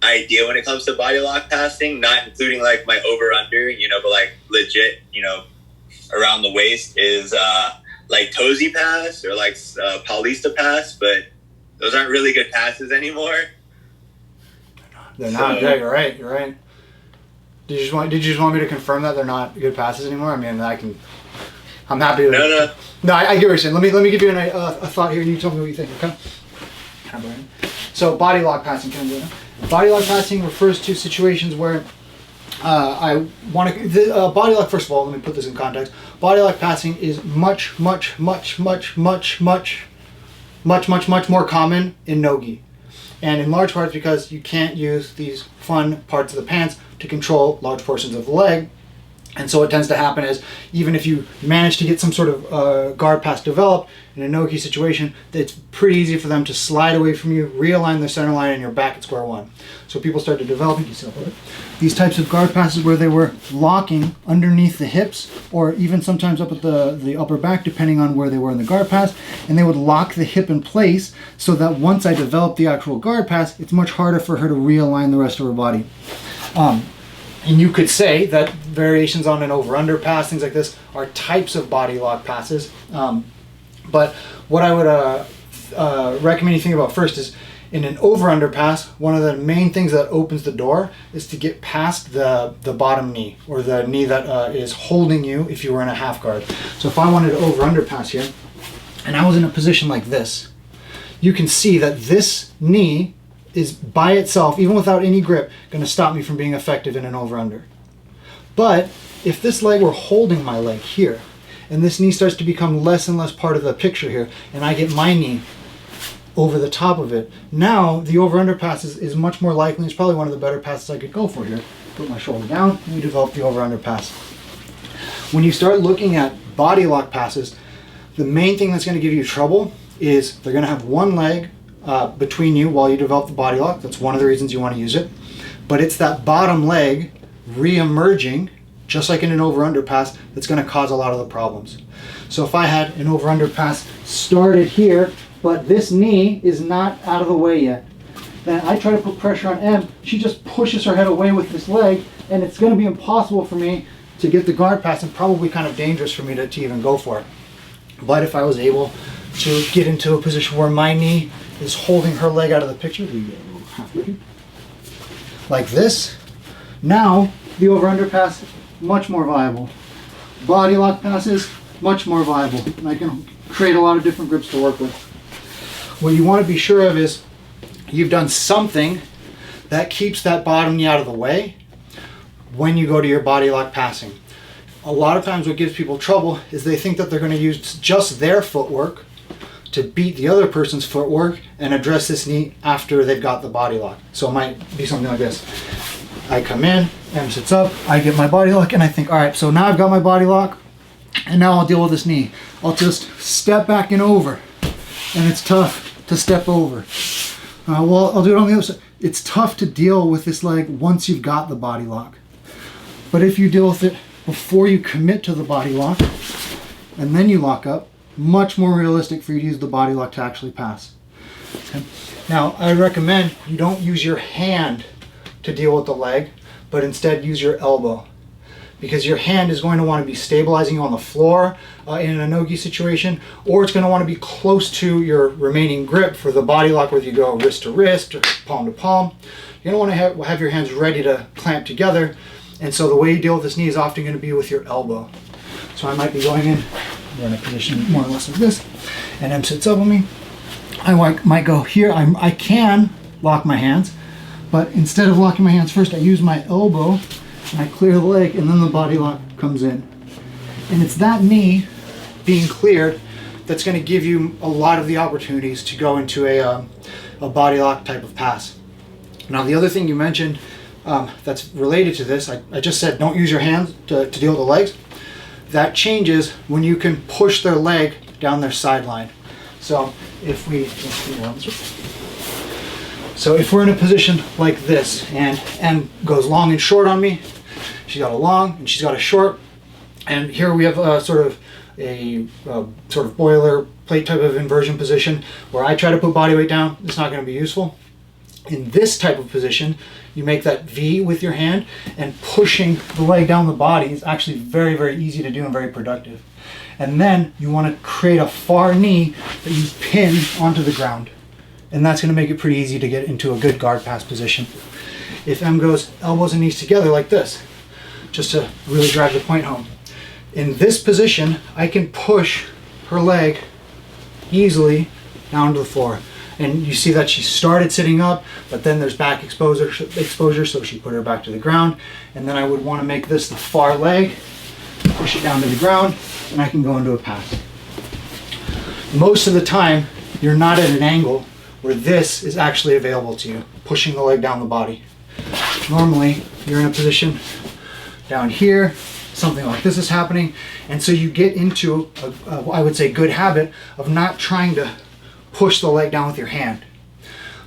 idea when it comes to body lock passing, not including like my over under, but like legit, around the waist, is like toesy pass or like Paulista pass, but those aren't really good passes anymore. They're not. Yeah, you're right. Did you just want me to confirm that they're not good passes anymore? I mean, I'm happy to. No, I get what you're saying. Let me give you a thought here, and you tell me what you think. Okay. So body lock passing. Body lock passing refers to situations where I want to. Body lock. First of all, let me put this in context. Body lock passing is much more common in no-gi. And in large part because you can't use these fun parts of the pants to control large portions of the leg. And so what tends to happen is, even if you manage to get some sort of guard pass developed in a no-gi situation, it's pretty easy for them to slide away from you, realign the center line, and you're back at square one. So people start to develop these types of guard passes where they were locking underneath the hips, or even sometimes up at the upper back, depending on where they were in the guard pass, and they would lock the hip in place so that once I develop the actual guard pass, it's much harder for her to realign the rest of her body. And you could say that variations on an over-under pass, things like this, are types of body lock passes. But what I would recommend you think about first is, in an over-under pass, one of the main things that opens the door is to get past the bottom knee, or the knee that is holding you if you were in a half guard. So if I wanted to over-under pass here, and I was in a position like this, you can see that this knee is by itself, even without any grip, going to stop me from being effective in an over-under. But if this leg were holding my leg here, and this knee starts to become less and less part of the picture here, and I get my knee over the top of it, now the over-under pass is much more likely. It's probably one of the better passes I could go for here. Put my shoulder down, and we develop the over-under pass. When you start looking at body lock passes, the main thing that's going to give you trouble is they're going to have one leg between you while you develop the body lock. That's one of the reasons you want to use it. But it's that bottom leg re-emerging, just like in an over-under pass, that's going to cause a lot of the problems. So if I had an over-under pass started here, but this knee is not out of the way yet, then I try to put pressure on M. She just pushes her head away with this leg, and it's going to be impossible for me to get the guard pass, and probably kind of dangerous for me to even go for it. But if I was able to get into a position where my knee is holding her leg out of the picture, like this, now the over-under pass much more viable. body lock passes, much more viable. And I can create a lot of different grips to work with. What you want to be sure of is you've done something that keeps that bottom knee out of the way when you go to your body lock passing. A lot of times what gives people trouble is they think that they're going to use just their footwork to beat the other person's footwork and address this knee after they've got the body lock. So it might be something like this. I come in, M sits up, I get my body lock, and I think, all right, so now I've got my body lock, and now I'll deal with this knee. I'll just step back and over, and it's tough to step over. Well, I'll do it on the other side. It's tough to deal with this leg once you've got the body lock. But if you deal with it before you commit to the body lock, and then you lock up, much more realistic for you to use the body lock to actually pass. Okay. Now, I recommend you don't use your hand to deal with the leg, but instead use your elbow. Because your hand is going to want to be stabilizing you on the floor in a no-gi situation, or it's going to want to be close to your remaining grip for the body lock, whether you go wrist to wrist or palm to palm. You're going to want to have your hands ready to clamp together, and so the way you deal with this knee is often going to be with your elbow. So I might be going in, we're in a position more or less like this, and M sits up on me. I might go here. I can lock my hands, but instead of locking my hands first, I use my elbow, and I clear the leg, and then the body lock comes in. And it's that knee being cleared that's going to give you a lot of the opportunities to go into a body lock type of pass. Now, the other thing you mentioned that's related to this, I just said don't use your hands to deal with the legs. That changes when you can push their leg down their sideline. So if we're in a position like this, and M goes long and short on me, she's got a long and she's got a short, and here we have a sort of boiler plate type of inversion position where I try to put body weight down. It's not going to be useful. In this type of position, you make that V with your hand, and pushing the leg down the body is actually very, very easy to do and very productive. And then you want to create a far knee that you pin onto the ground. And that's going to make it pretty easy to get into a good guard pass position. If M goes elbows and knees together like this, just to really drive the point home. In this position, I can push her leg easily down to the floor. And you see that she started sitting up, but then there's back exposure, so she put her back to the ground. And then I would want to make this the far leg, push it down to the ground, and I can go into a pass. Most of the time, you're not at an angle where this is actually available to you, pushing the leg down the body. Normally, you're in a position down here, something like this is happening, and so you get into I would say, good habit of not trying to push the leg down with your hand.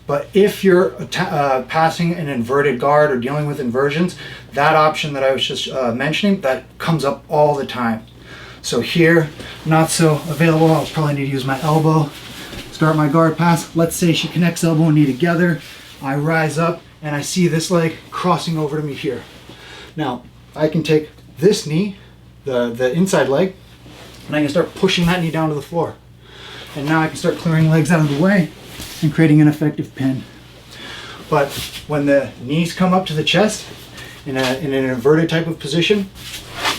But if you're passing an inverted guard or dealing with inversions, that option that I was just mentioning, that comes up all the time. So here, not so available. I'll probably need to use my elbow. Start my guard pass. Let's say she connects elbow and knee together. I rise up and I see this leg crossing over to me here. Now, I can take this knee, the inside leg, and I can start pushing that knee down to the floor. And now I can start clearing legs out of the way and creating an effective pin. But when the knees come up to the chest in an inverted type of position,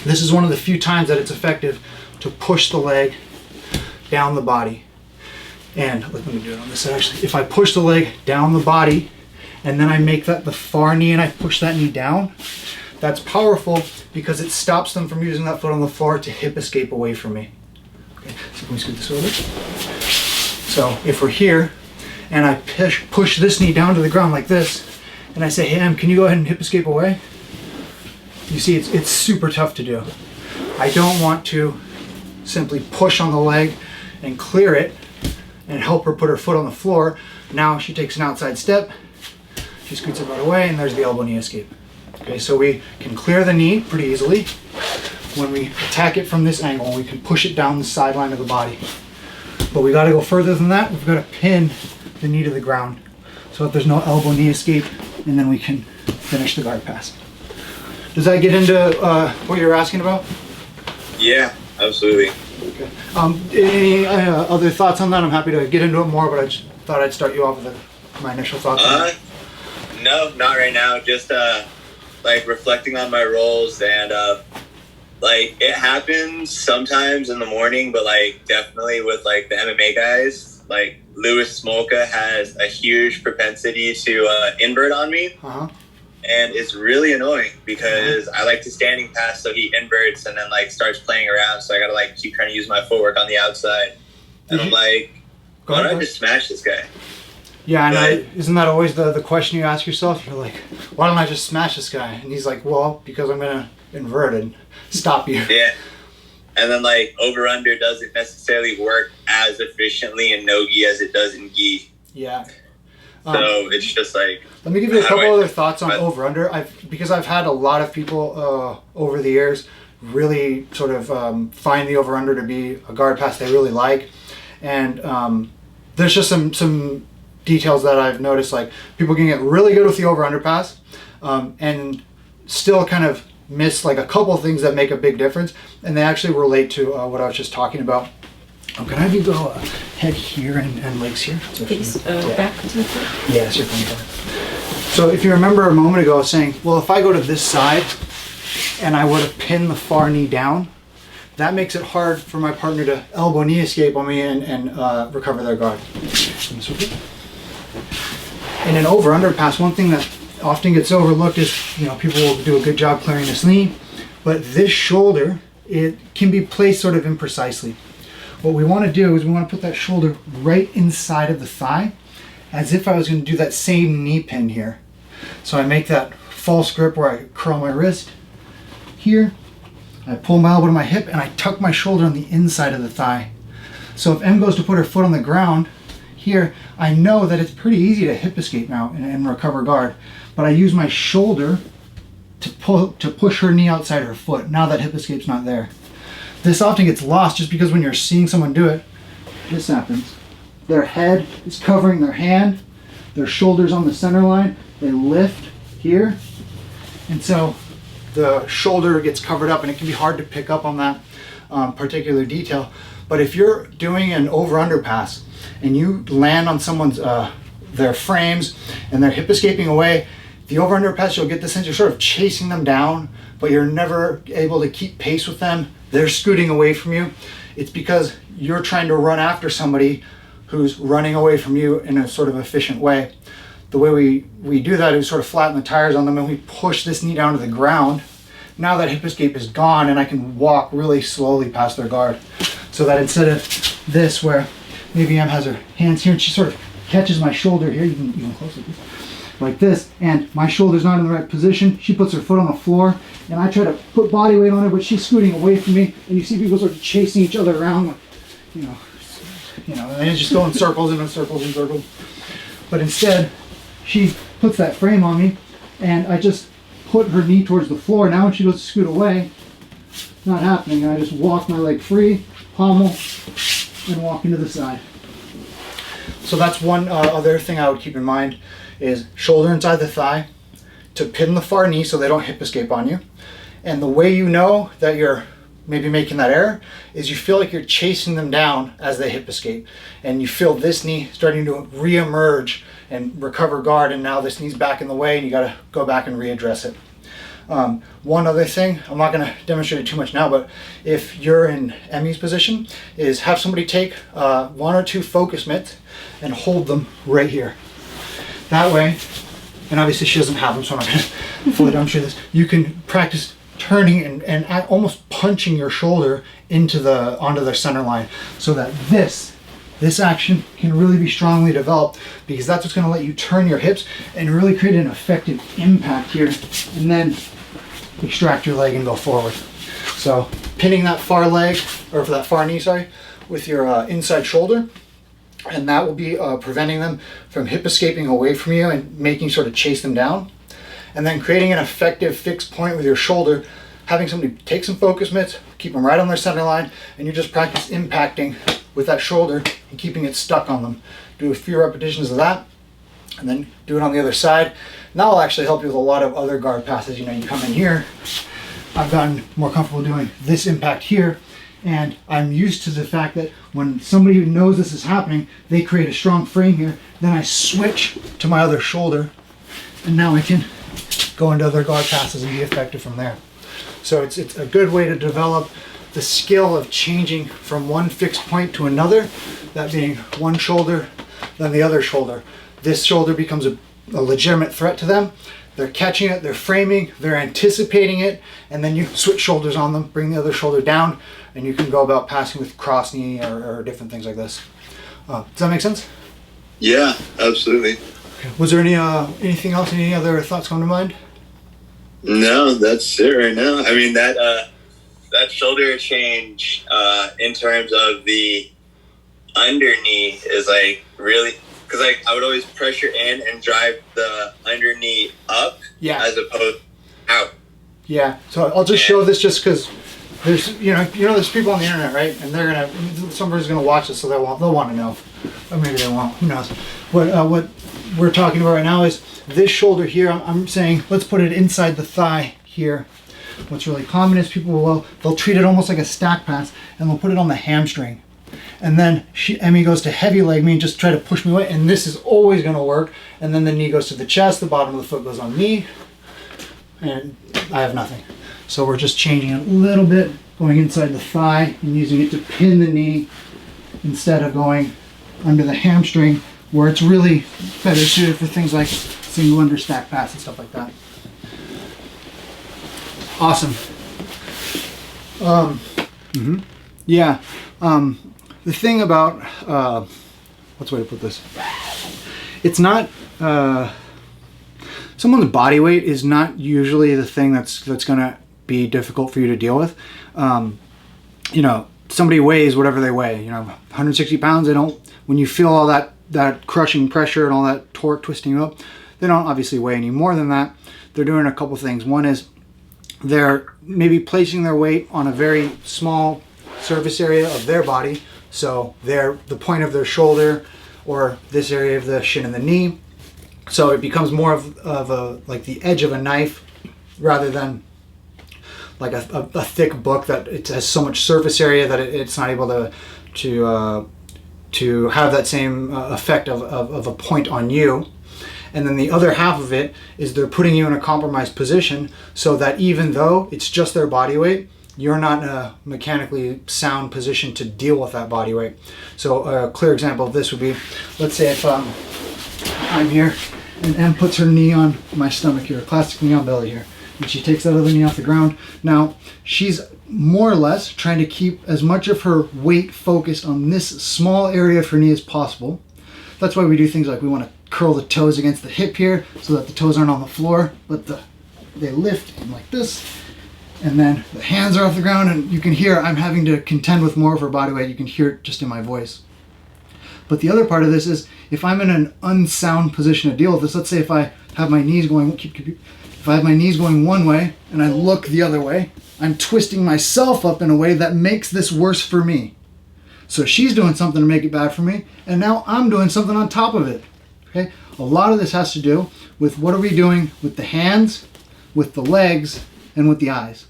this is one of the few times that it's effective to push the leg down the body. And let me do it on this side actually. If I push the leg down the body and then I make that the far knee and I push that knee down, that's powerful because it stops them from using that foot on the floor to hip escape away from me. Okay, so let me scoot this over. So if we're here and I push this knee down to the ground like this, and I say, hey, Em, can you go ahead and hip escape away? You see, it's super tough to do. I don't want to simply push on the leg and clear it and help her put her foot on the floor. Now she takes an outside step, she scoots her butt away, and there's the elbow knee escape. Okay, so we can clear the knee pretty easily. When we attack it from this angle, we can push it down the sideline of the body. But we gotta go further than that. We've gotta pin the knee to the ground so that there's no elbow knee escape, and then we can finish the guard pass. Does that get into what you're asking about? Yeah, absolutely. Okay. Any other thoughts on that? I'm happy to get into it more, but I just thought I'd start you off with my initial thoughts on it. No, not right now. Just like reflecting on my roles and Like, it happens sometimes in the morning, but like definitely with like the MMA guys, like Louis Smolka has a huge propensity to invert on me. Uh-huh. And it's really annoying because I like to standing pass, so he inverts and then like starts playing around. So I gotta like keep trying to use my footwork on the outside, and I'm like, why don't I just smash this guy? Yeah, and isn't that always the question you ask yourself? You're like, why don't I just smash this guy? And he's like, well, because I'm gonna invert and stop you. Yeah. And then like over under doesn't necessarily work as efficiently in no-gi as it does in gi. Yeah. So it's just like. Let me give you a couple other thoughts on over under. Because I've had a lot of people over the years really sort of find the over under to be a guard pass they really like, and there's just some details that I've noticed. Like, people can get really good with the over under pass, and still kind of miss like a couple of things that make a big difference, and they actually relate to what I was just talking about. Can I have you go head here and legs here? Face back to the front? Yes, you're fine. So if you remember a moment ago, I was saying, well, if I go to this side and I were to pin the far knee down, that makes it hard for my partner to elbow knee escape on me and recover their guard. In an over-under pass, one thing that often gets overlooked is, people will do a good job clearing this knee, but this shoulder, it can be placed sort of imprecisely. What we want to do is we want to put that shoulder right inside of the thigh, as if I was going to do that same knee pin here. So I make that false grip where I curl my wrist here, I pull my elbow to my hip, and I tuck my shoulder on the inside of the thigh. So if Em goes to put her foot on the ground here, I know that it's pretty easy to hip escape now and recover guard, but I use my shoulder to push her knee outside her foot. Now that hip escape's not there. This often gets lost just because when you're seeing someone do it, this happens. Their head is covering their hand, their shoulders on the center line, they lift here, and so the shoulder gets covered up, and it can be hard to pick up on that particular detail. But if you're doing an over-under pass and you land on someone's their frames and they're hip escaping away, the over-under pass, you'll get the sense you're sort of chasing them down, but you're never able to keep pace with them. They're scooting away from you. It's because you're trying to run after somebody who's running away from you in a sort of efficient way. The way we do that is sort of flatten the tires on them, and we push this knee down to the ground. Now that hip escape is gone, and I can walk really slowly past their guard. So that instead of this, where maybe Em has her hands here and she sort of catches my shoulder here, even closer, like this, and my shoulder's not in the right position, she puts her foot on the floor, and I try to put body weight on her, but she's scooting away from me, and you see people sort of chasing each other around, like, and it's just going circles and circles and circles. But instead, she puts that frame on me, and I just put her knee towards the floor. Now when she goes to scoot away, it's not happening. I just walk my leg free, pommel, and walk into the side. So that's one other thing I would keep in mind is shoulder inside the thigh to pin the far knee so they don't hip escape on you. And the way you know that you're maybe making that error is you feel like you're chasing them down as they hip escape, and you feel this knee starting to re-emerge and recover guard, and now this knee's back in the way and you got to go back and readdress it. One other thing, I'm not going to demonstrate it too much now, but if you're in Emmy's position, is have somebody take 1 or 2 focus mitts and hold them right here. That way, and obviously she doesn't have them, so I'm not going to fully demonstrate this, you can practice turning and almost punching your shoulder onto the center line, so that this action can really be strongly developed, because that's what's going to let you turn your hips and really create an effective impact here, and then extract your leg and go forward. So pinning that far leg, or for that far knee, sorry, with your inside shoulder, and that will be preventing them from hip escaping away from you and making sort of chase them down. And then creating an effective fixed point with your shoulder, having somebody take some focus mitts, keep them right on their center line, and you just practice impacting with that shoulder and keeping it stuck on them. Do a few repetitions of that, and then do it on the other side. And that will actually help you with a lot of other guard passes. You come in here, I've gotten more comfortable doing this impact here, and I'm used to the fact that when somebody who knows this is happening, they create a strong frame here, then I switch to my other shoulder, and now I can go into other guard passes and be effective from there. So it's a good way to develop the skill of changing from one fixed point to another, that being one shoulder, then the other shoulder. This shoulder becomes a legitimate threat to them. They're catching it, they're framing, they're anticipating it, and then you switch shoulders on them, bring the other shoulder down, and you can go about passing with cross knee or different things like this. Does that make sense? Yeah, absolutely. Okay. Was there anything else, any other thoughts come to mind? No, that's it right now. I mean, that shoulder change in terms of the under knee is like really, because like I would always pressure in and drive the under knee up, as opposed out. Yeah. So I'll just show this just because there's there's people on the internet, right? And they're somebody's gonna watch this, so they'll want to know, or maybe they won't. Who knows? What we're talking about right now is this shoulder here. I'm saying let's put it inside the thigh here. What's really common is people they'll treat it almost like a stack pass, and they'll put it on the hamstring. And then Emmy goes to heavy leg me and just try to push me away, and this is always going to work. And then the knee goes to the chest, the bottom of the foot goes on me, and I have nothing. So we're just changing it a little bit, going inside the thigh and using it to pin the knee instead of going under the hamstring, where it's really better suited for things like single under stack pass and stuff like that. Awesome. Yeah. The thing about what's the way to put this? It's not someone's body weight is not usually the thing that's going to be difficult for you to deal with. Somebody weighs whatever they weigh. 160 pounds. They don't. When you feel all that crushing pressure and all that torque twisting you up, they don't obviously weigh any more than that. They're doing a couple things. One is they're maybe placing their weight on a very small surface area of their body. So the point of their shoulder or this area of the shin and the knee. So it becomes more of a like the edge of a knife rather than like a thick book that it has so much surface area that it's not able to have that same effect of a point on you. And then the other half of it is they're putting you in a compromised position so that even though it's just their body weight, you're not in a mechanically sound position to deal with that body weight. So a clear example of this would be, let's say if I'm here and Em puts her knee on my stomach here, classic knee on belly here, and she takes that other knee off the ground. Now, she's more or less trying to keep as much of her weight focused on this small area of her knee as possible. That's why we do things like we want to curl the toes against the hip here so that the toes aren't on the floor, but they lift in like this. And then the hands are off the ground, and you can hear I'm having to contend with more of her body weight. You can hear it just in my voice. But the other part of this is if I'm in an unsound position to deal with this, let's say if I have my knees going, if I have my knees going one way and I look the other way, I'm twisting myself up in a way that makes this worse for me. So she's doing something to make it bad for me, and now I'm doing something on top of it. Okay? A lot of this has to do with what are we doing with the hands, with the legs, and with the eyes.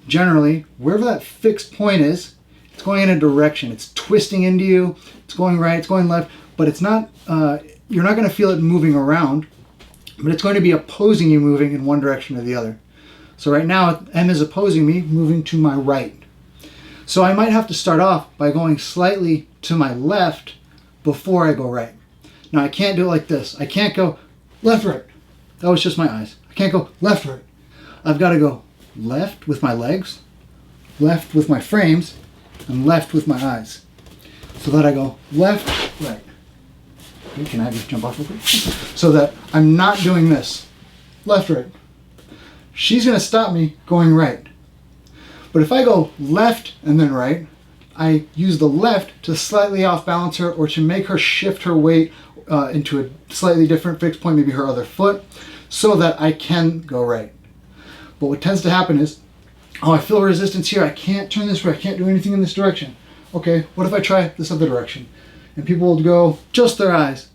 Generally, wherever that fixed point is, it's going in a direction. It's twisting into you, it's going right, it's going left, but it's not, you're not going to feel it moving around, but it's going to be opposing you moving in one direction or the other. So right now, M is opposing me, moving to my right. So I might have to start off by going slightly to my left before I go right. Now I can't do it like this. I can't go left, right. That was just my eyes. I can't go left, right. I've got to go left with my legs, left with my frames, and left with my eyes. So that I go left, right. Okay, can I just jump off real quick? So that I'm not doing this. Left, right. She's going to stop me going right. But if I go left and then right, I use the left to slightly off balance her or to make her shift her weight into a slightly different fixed point, maybe her other foot, so that I can go right. But what tends to happen is, oh, I feel resistance here. I can't turn this way. I can't do anything in this direction. Okay, what if I try this other direction? And people will go just their eyes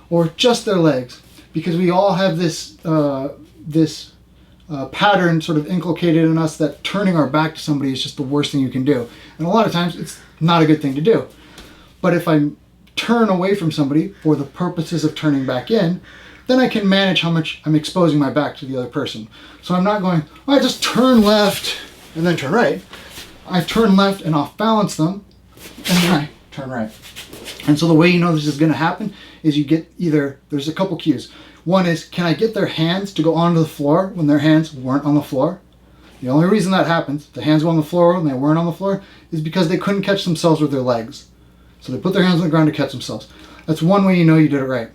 or just their legs, because we all have this pattern sort of inculcated in us that turning our back to somebody is just the worst thing you can do. And a lot of times it's not a good thing to do. But if I turn away from somebody for the purposes of turning back in, then I can manage how much I'm exposing my back to the other person. So I'm not going, I just turn left and then turn right. I turn left and off balance them, and then I turn right. And so the way you know this is going to happen is you get either, there's a couple cues. One is, can I get their hands to go onto the floor when their hands weren't on the floor? The only reason that happens, the hands go on the floor when they weren't on the floor, is because they couldn't catch themselves with their legs. So they put their hands on the ground to catch themselves. That's one way you know you did it right.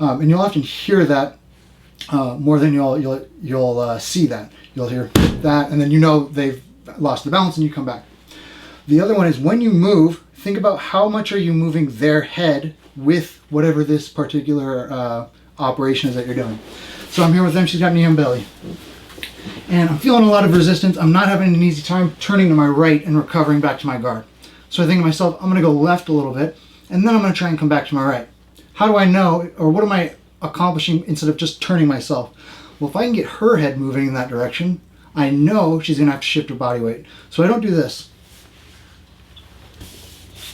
And you'll often hear that more than you'll see that. You'll hear that, and then you know they've lost the balance and you come back. The other one is when you move, think about how much are you moving their head with whatever this particular operation is that you're doing. So I'm here with them, she's got knee and belly. And I'm feeling a lot of resistance. I'm not having an easy time turning to my right and recovering back to my guard. So I think to myself, I'm gonna go left a little bit, and then I'm gonna try and come back to my right. How do I know, or what am I accomplishing instead of just turning myself? Well, if I can get her head moving in that direction, I know she's gonna have to shift her body weight. So I don't do this.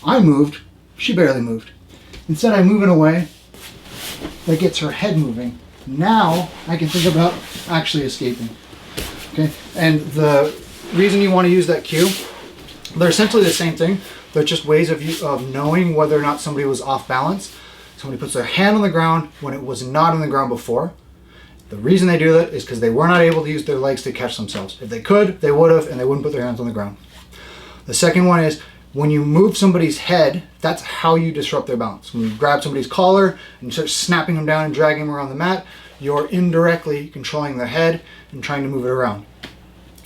I moved, she barely moved. Instead, I move in a way that gets her head moving. Now I can think about actually escaping. Okay, and the reason you want to use that cue, they're essentially the same thing. They're just ways of knowing whether or not somebody was off balance. Somebody puts their hand on the ground when it was not on the ground before. The reason they do that is because they were not able to use their legs to catch themselves. If they could, they would have, and they wouldn't put their hands on the ground. The second one is when you move somebody's head, that's how you disrupt their balance. When you grab somebody's collar and start snapping them down and dragging them around the mat, you're indirectly controlling their head and trying to move it around.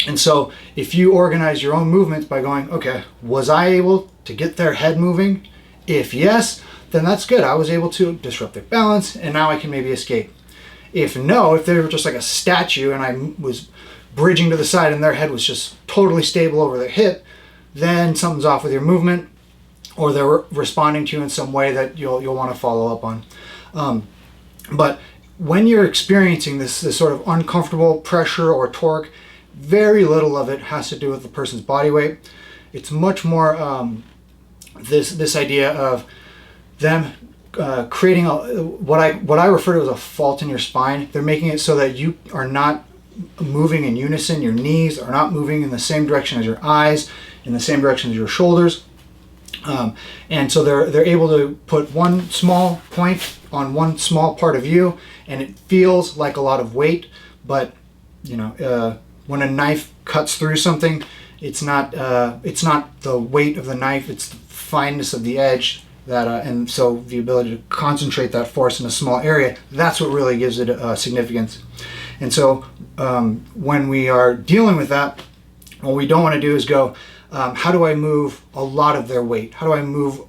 And so if you organize your own movements by going, okay, was I able to get their head moving? If yes, then that's good. I was able to disrupt their balance and now I can maybe escape. If no, if they were just like a statue and I was bridging to the side and their head was just totally stable over their hip, then something's off with your movement, or they're responding to you in some way that you'll want to follow up on. But when you're experiencing this sort of uncomfortable pressure or torque, very little of it has to do with the person's body weight. It's much more this idea of them creating what I refer to as a fault in your spine. They're making it so that you are not moving in unison. Your knees are not moving in the same direction as your eyes, in the same direction as your shoulders. And so they're able to put one small point on one small part of you, and it feels like a lot of weight, but you know, when a knife cuts through something, it's not the weight of the knife, it's the fineness of the edge that, and so the ability to concentrate that force in a small area, that's what really gives it significance. And so when we are dealing with that, what we don't want to do is go, how do I move a lot of their weight? How do I move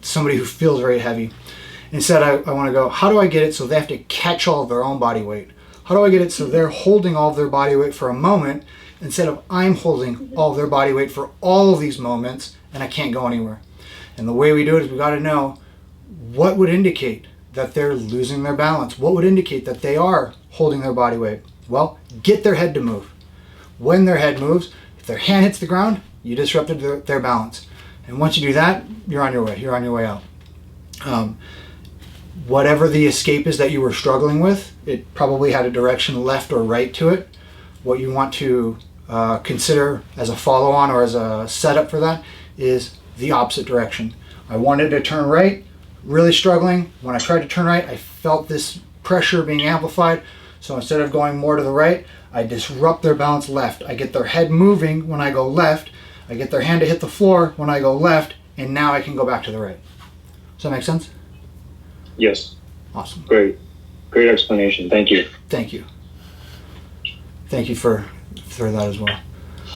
somebody who feels very heavy? Instead, I want to go, how do I get it so they have to catch all of their own body weight? How do I get it so they're holding all of their body weight for a moment instead of I'm holding all of their body weight for all of these moments and I can't go anywhere? And the way we do it is we got to know what would indicate that they're losing their balance. What would indicate that they are holding their body weight? Well, get their head to move. When their head moves, if their hand hits the ground, you disrupted their balance. And once you do that, you're on your way. You're on your way out. Whatever the escape is that you were struggling with, it probably had a direction left or right to it. What you want to consider as a follow-on or as a setup for that is the opposite direction. I wanted to turn right, really struggling. When I tried to turn right, I felt this pressure being amplified. So instead of going more to the right, I disrupt their balance left. I get their head moving when I go left. I get their hand to hit the floor when I go left, and now I can go back to the right. Does that make sense? Yes. Awesome. Great explanation. Thank you. Thank you. Thank you for that as well.